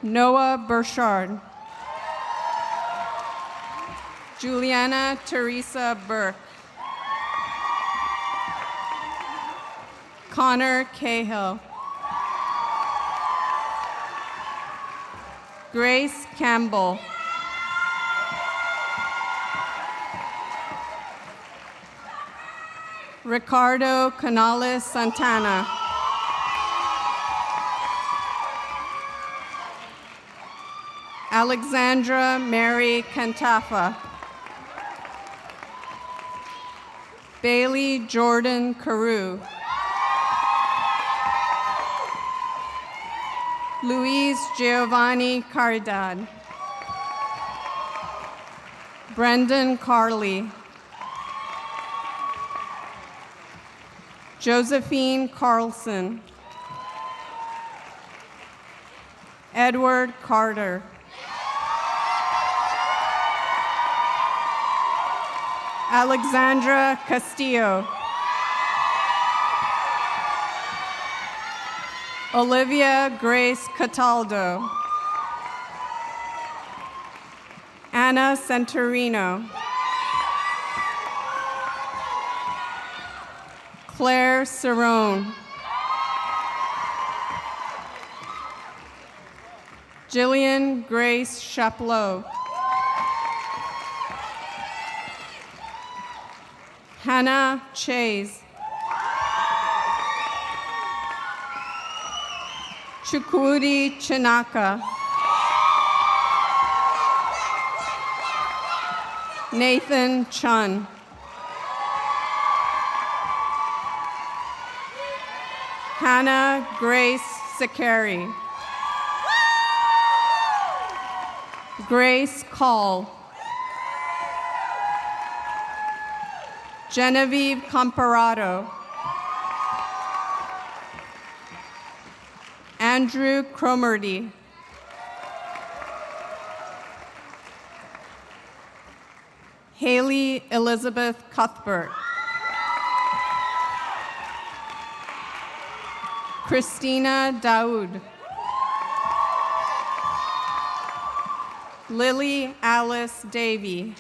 Noah Burchard. Juliana Teresa Burke. Connor Cahill. Grace Campbell. Ricardo Canales Santana. Alexandra Mary Cantafa. Bailey Jordan Carew. Luis Giovanni Caridad. Brendan Carley. Josephine Carlson. Edward Carter. Alexandra Castillo. Olivia Grace Cataldo. Anna Centurino. Claire Cerrone. Jillian Grace Chaplot. Hannah Chase. Chukwudi Chinaka. Nathan Chun. Hannah Grace Sakari. Grace Call. Genevieve Comparato. Andrew Cromarty. Haley Elizabeth Cuthbert. Christina Daoud. Lily Alice Davy.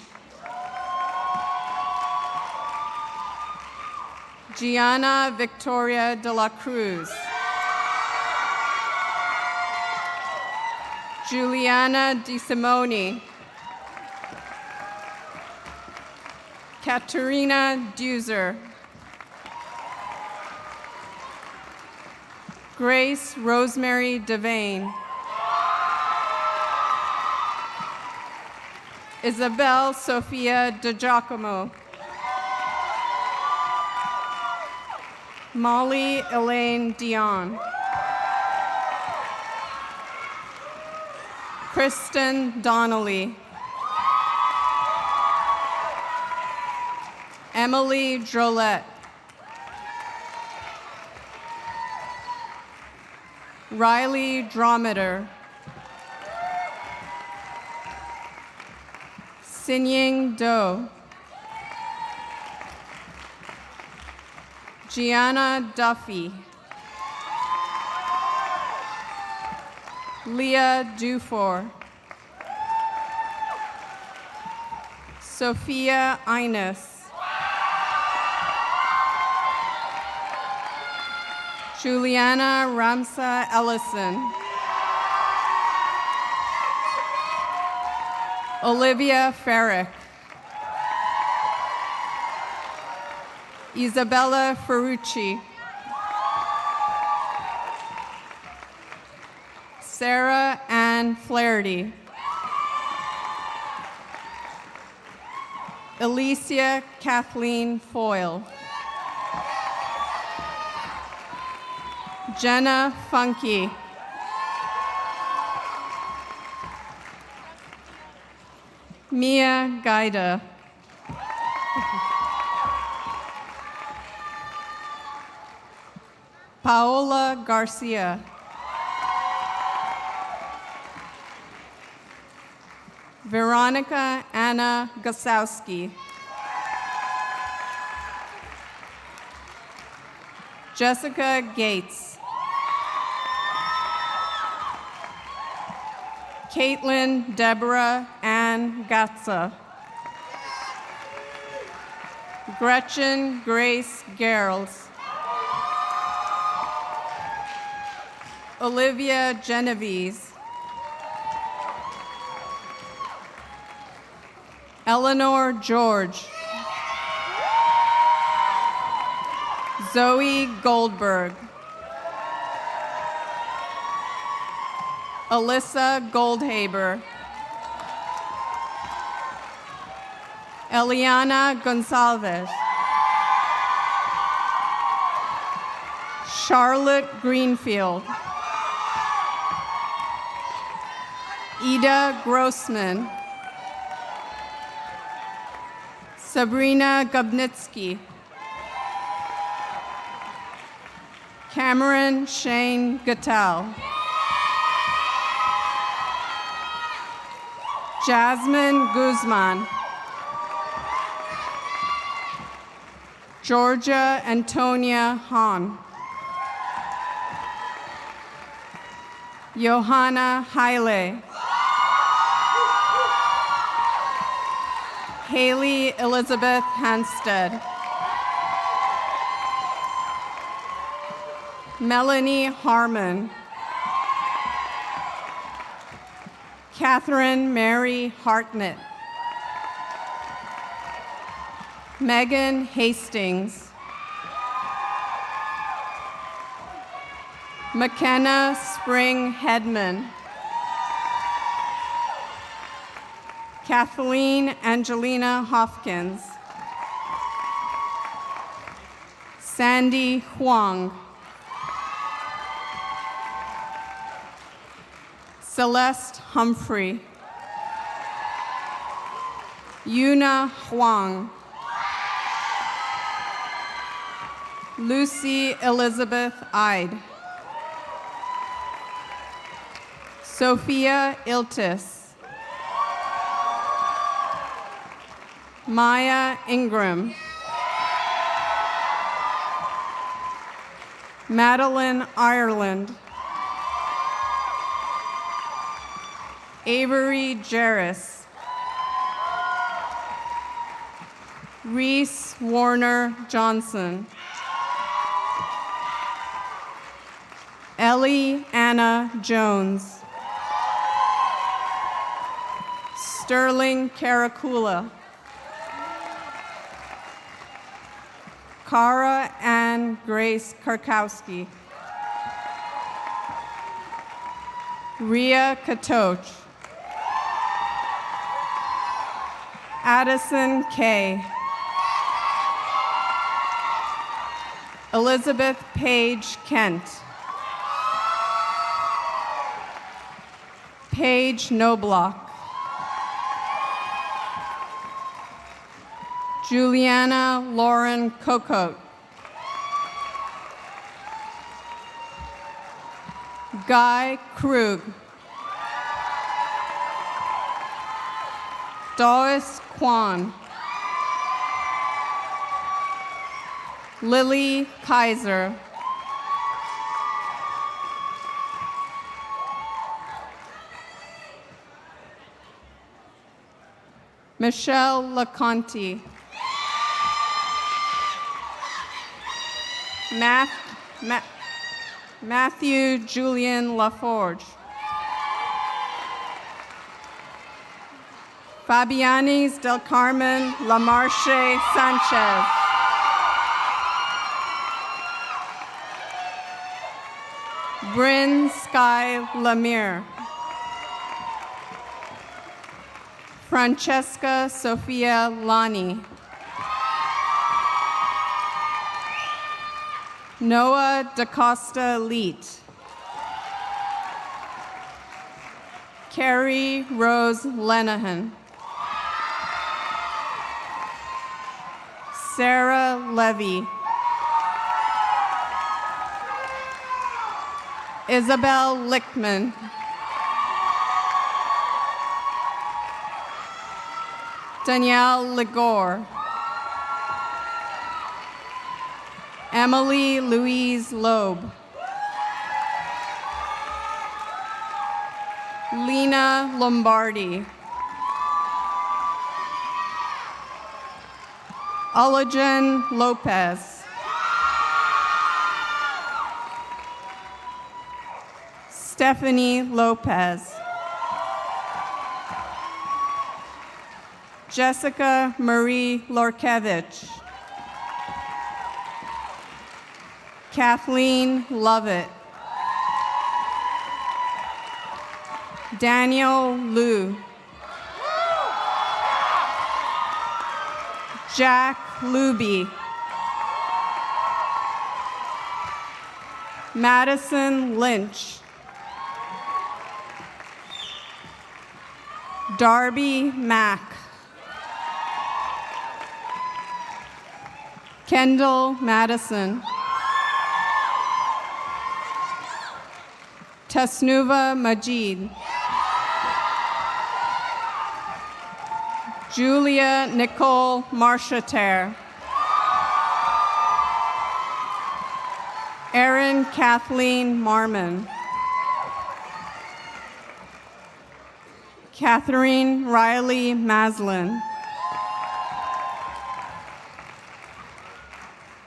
Gianna Victoria de la Cruz. Juliana Di Simone. Katerina Duser. Grace Rosemary Devane. Isabel Sophia DiGiacomo. Molly Elaine Dion. Kristen Donnelly. Emily Drolette. Riley Drometer. Sinying Do. Gianna Duffy. Leah Dufour. Sophia Ines. Juliana Ramsa Ellison. Olivia Farrick. Isabella Ferrucci. Sarah Ann Flaherty. Alicia Kathleen Foyle. Jenna Funky. Mia Gaida. Paola Garcia. Veronica Anna Gosowski. Jessica Gates. Caitlin Deborah Ann Gatza. Gretchen Grace Gerls. Olivia Genovese. Eleanor George. Zoe Goldberg. Alyssa Goldhaber. Eliana Gonsalves. Charlotte Greenfield. Ida Grossman. Sabrina Gubnitsky. Cameron Shane Gattel. Jasmine Guzman. Georgia Antonia Hahn. Johanna Haile. Haley Elizabeth Hanstead. Melanie Harmon. Catherine Mary Hartnett. Megan Hastings. McKenna Spring Hedman. Kathleen Angelina Hopkins. Sandy Huang. Celeste Humphrey. Yuna Huang. Lucy Elizabeth Ide. Sophia Iltis. Maya Ingram. Madeline Ireland. Avery Jarris. Reese Warner Johnson. Ellie Anna Jones. Sterling Caracula. Cara Ann Grace Karkowski. Ria Katoch. Addison Kay. Elizabeth Page Kent. Paige Knobloch. Juliana Lauren Cocotte. Guy Krug. Doris Kwan. Lily Kaiser. Michelle LaConte. Matthew Julian LaForge. Fabianis del Carmen Lamarche Sanchez. Bryn Sky Lemire. Francesca Sophia Lani. Noah DaCosta Leet. Carrie Rose Lenahan. Sarah Levy. Isabel Lichtman. Danielle Ligor. Emily Louise Loeb. Lena Lombardi. Olajen Lopez. Stephanie Lopez. Jessica Marie Lorkevich. Kathleen Lovett. Daniel Liu. Jack Luby. Madison Lynch. Darby Mack. Kendall Madison. Tasnuva Majid. Julia Nicole Marcheter. Erin Kathleen Marmon. Catherine Riley Maslin.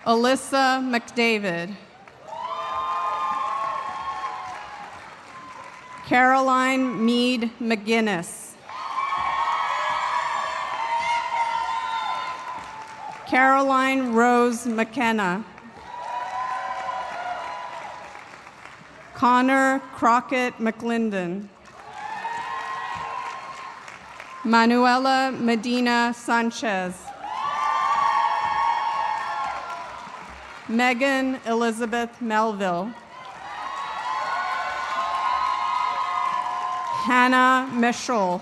Alyssa McDavid. Caroline Mead McGinnis. Caroline Rose McKenna. Connor Crockett McLinden. Manuela Medina Sanchez. Megan Elizabeth Melville. Hannah Mischel.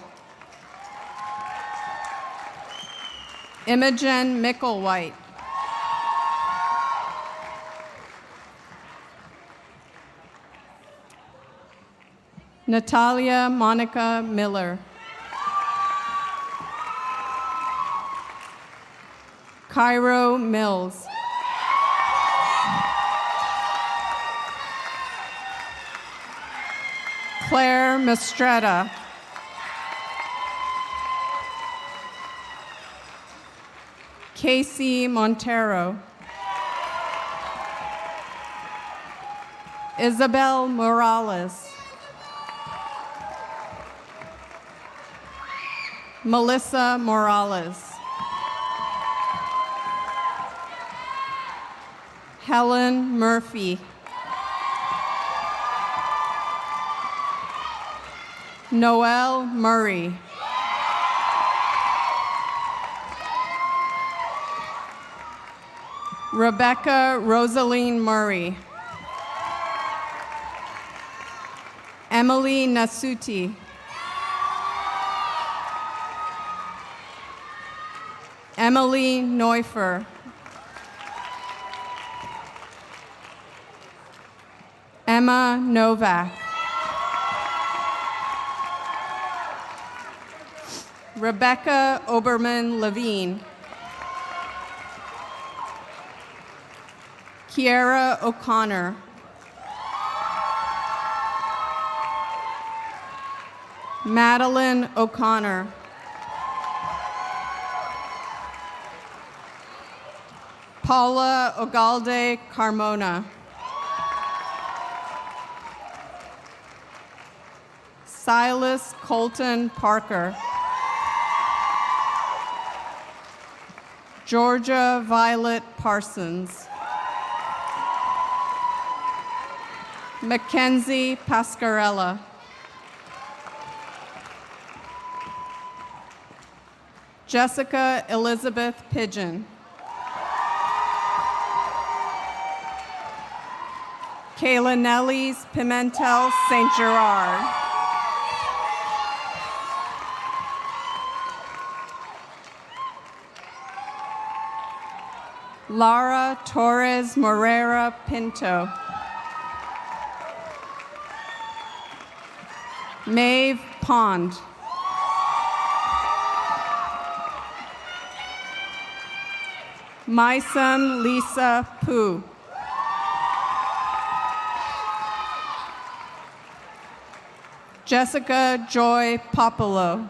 Imogen Micklewhite. Natalia Monica Miller. Cairo Mills. Claire Mistretta. Casey Montero. Isabel Morales. Melissa Morales. Helen Murphy. Noelle Murray. Rebecca Rosaline Murray. Emily Nasuti. Emily Neufer. Emma Novak. Rebecca Oberman Levine. Kiara O'Connor. Madeline O'Connor. Paula Ogalde Carmona. Silas Colton Parker. Georgia Violet Parsons. Mackenzie Pascarella. Jessica Elizabeth Pigeon. Kayla Nellies Pimentel St. Gerard. Lara Torres Morera Pinto. Maeve Pond. Mysam Lisa Poo. Jessica Joy Popolo.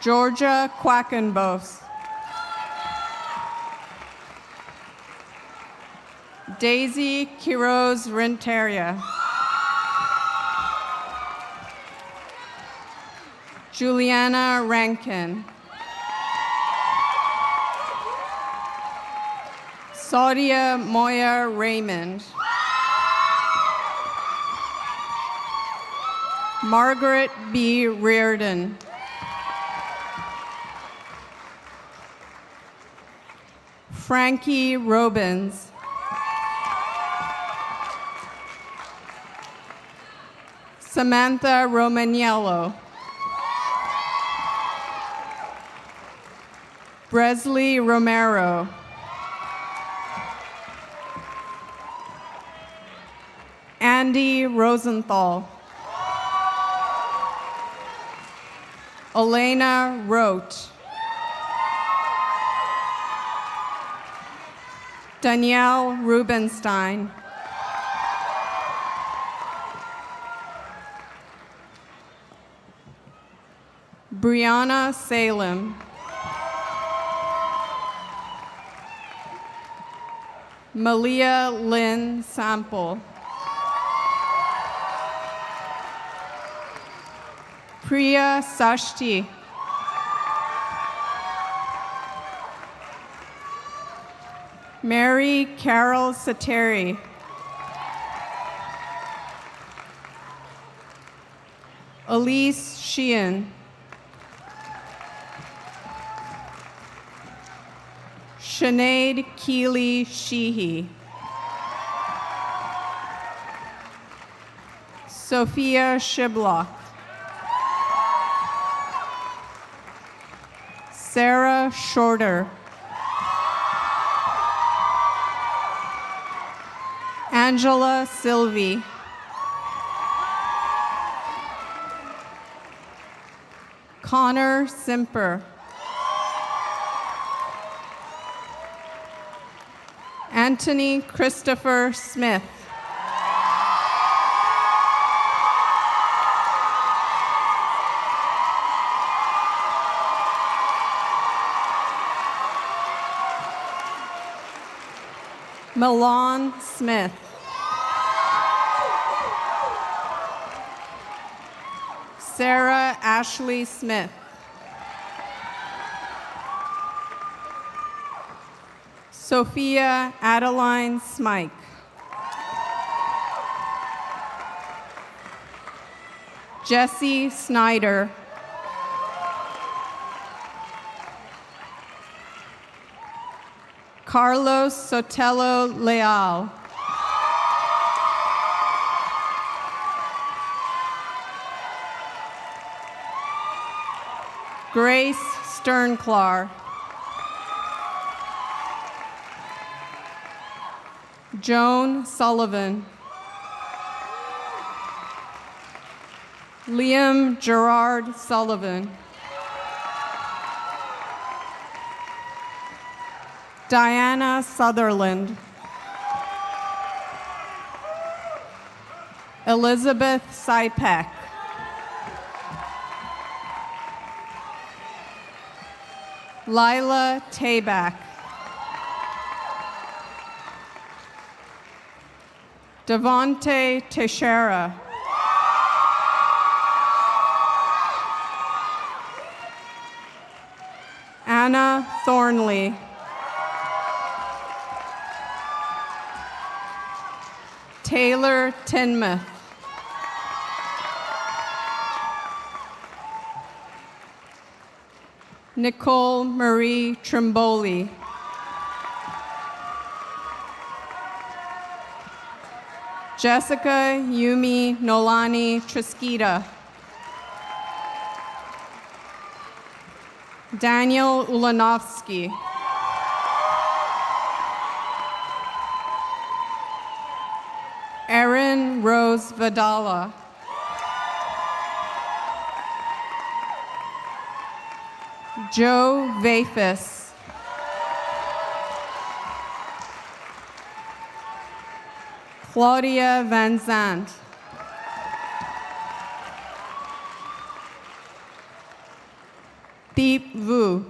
Georgia Quackenbos. Daisy Quiroz Renteria. Juliana Rankin. Saudia Moya Raymond. Margaret B. Reardon. Frankie Robins. Samantha Romaniello. Bresley Romero. Andy Rosenthal. Elena Rote. Danielle Rubenstein. Brianna Salem. Malia Lynn Sample. Priya Sashti. Mary Carol Sateri. Elise Sheehan. Sinead Keeley Sheehy. Sophia Shiblock. Sarah Shorter. Angela Sylvie. Connor Simper. Anthony Christopher Smith. Milan Smith. Sarah Ashley Smith. Sophia Adeline Smike. Jesse Snyder. Carlos Sotelo Leal. Grace Sternclar. Joan Sullivan. Liam Gerard Sullivan. Diana Sutherland. Elizabeth Sipek. Lila Tabak. Devonte Teixeira. Anna Thornley. Taylor Tinmouth. Nicole Marie Trimboli. Jessica Yumi Nolani Triskita. Daniel Ulanovsky. Erin Rose Vidala. Joe Vafis. Claudia Van Zandt. Deep Vu.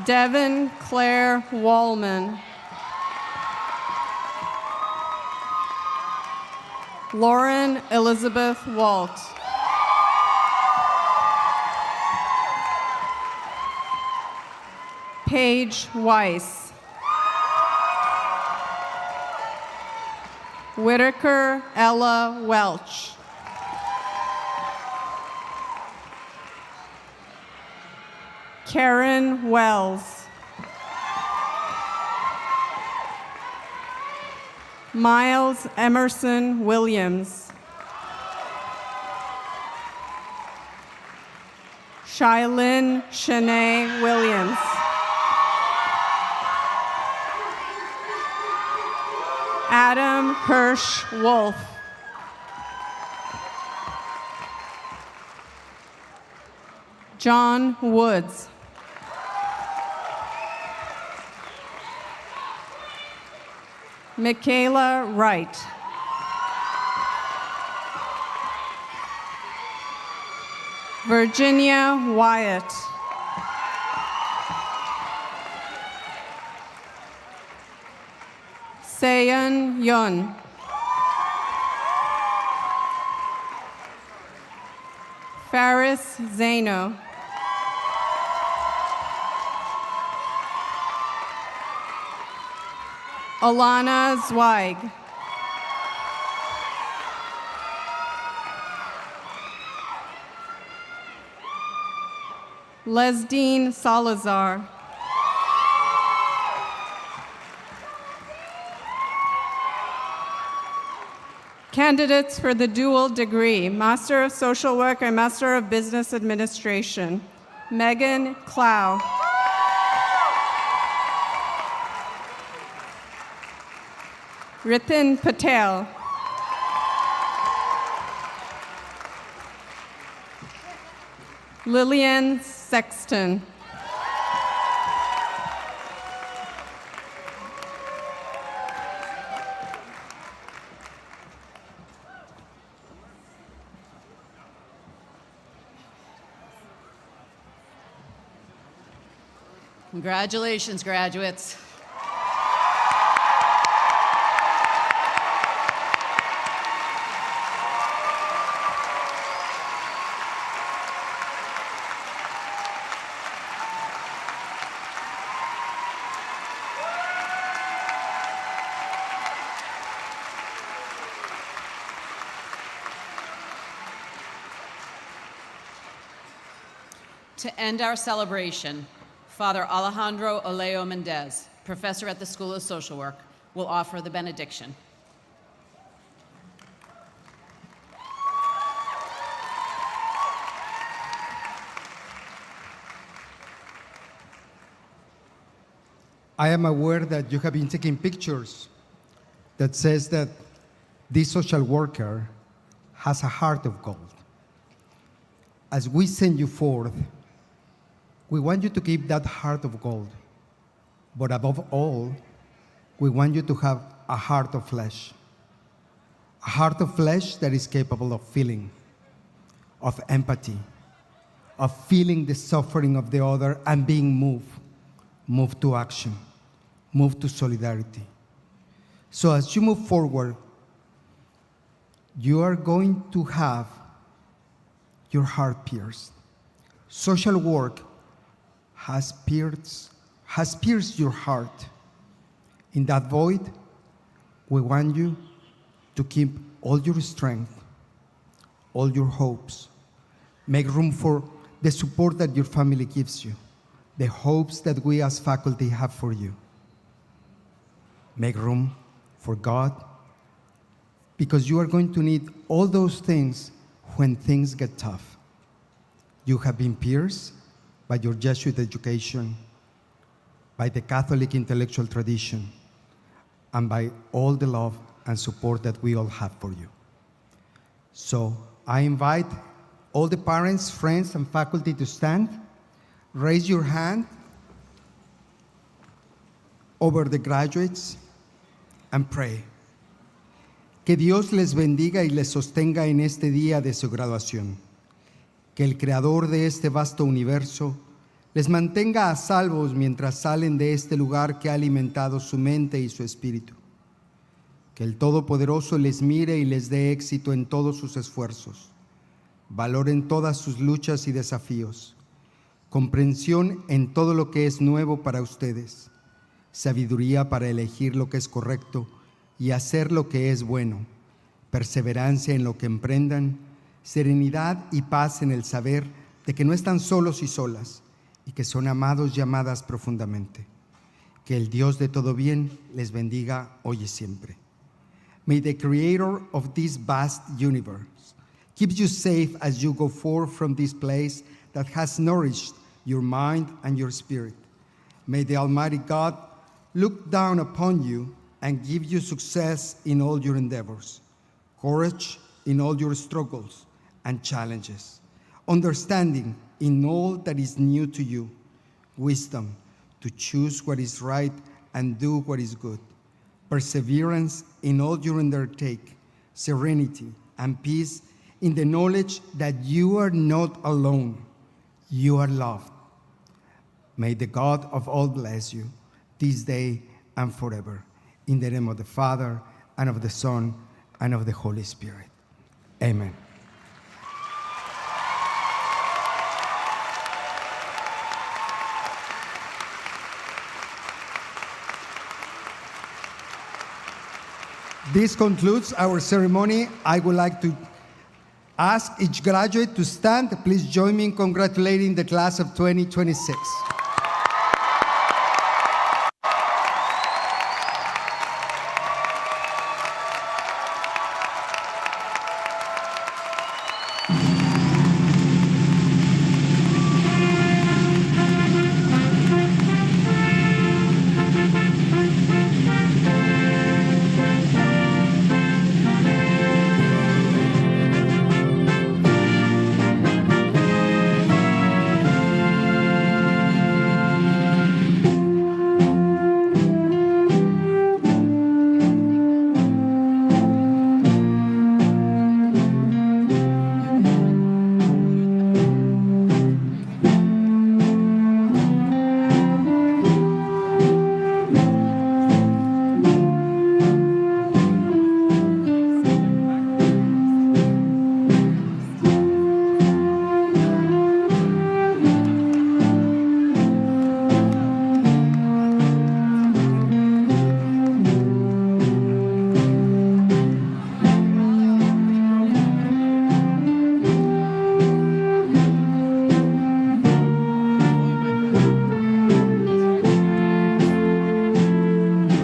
Devin Claire Wallman. Lauren Elizabeth Walt. Paige Weiss. Whitaker Ella Welch. Karen Wells. Miles Emerson Williams. Shylin Shanae Williams. Adam Hirsch Wolf. John Woods. Michaela Wright. Virginia Wyatt. Seyon Yun. Faris Zaino. Alana Zweig. Lesdine Salazar. Candidates for the dual degree, Master of Social Work and Master of Business Administration. Megan Clow. Ritin Patel. Lillian Sexton. Congratulations, graduates. To end our celebration, Father Alejandro Oleo Mendez, professor at the School of Social Work, will offer the benediction. I am aware that you have been taking pictures that says that this social worker has a heart of gold. As we send you forth, we want you to keep that heart of gold. But above all, we want you to have a heart of flesh. A heart of flesh that is capable of feeling, of empathy, of feeling the suffering of the other and being moved to action, moved to solidarity. So as you move forward, you are going to have your heart pierced. Social work has pierced your heart. In that void, we want you to keep all your strength, all your hopes. Make room for the support that your family gives you, the hopes that we as faculty have for you. Make room for God, because you are going to need all those things when things get tough. You have been pierced by your Jesuit education, by the Catholic intellectual tradition, and by all the love and support that we all have for you. So I invite all the parents, friends, and faculty to stand. Raise your hand over the graduates and pray. Que Dios les bendiga y les sostenga en este día de su graduación. Que el Creador de este vasto universo les mantenga a salvos mientras salen de este lugar que ha alimentado su mente y su espíritu. Que el Todopoderoso les mire y les dé éxito en todos sus esfuerzos. Valoren todas sus luchas y desafíos. Comprensión en todo lo que es nuevo para ustedes. Sabiduría para elegir lo que es correcto y hacer lo que es bueno. Perseverancia en lo que emprendan. Serenidad y paz en el saber de que no están solos y solas y que son amados y amadas profundamente. Que el Dios de todo bien les bendiga hoy y siempre. May the Creator of this vast universe keep you safe as you go forth from this place that has nourished your mind and your spirit. May the Almighty God look down upon you and give you success in all your endeavors, courage in all your struggles and challenges, understanding in all that is new to you, wisdom to choose what is right and do what is good, perseverance in all you undertake, serenity and peace in the knowledge that you are not alone, you are loved. May the God of all bless you this day and forever. In the name of the Father, and of the Son, and of the Holy Spirit. Amen. This concludes our ceremony. I would like to ask each graduate to stand. Please join me in congratulating the class of 2026.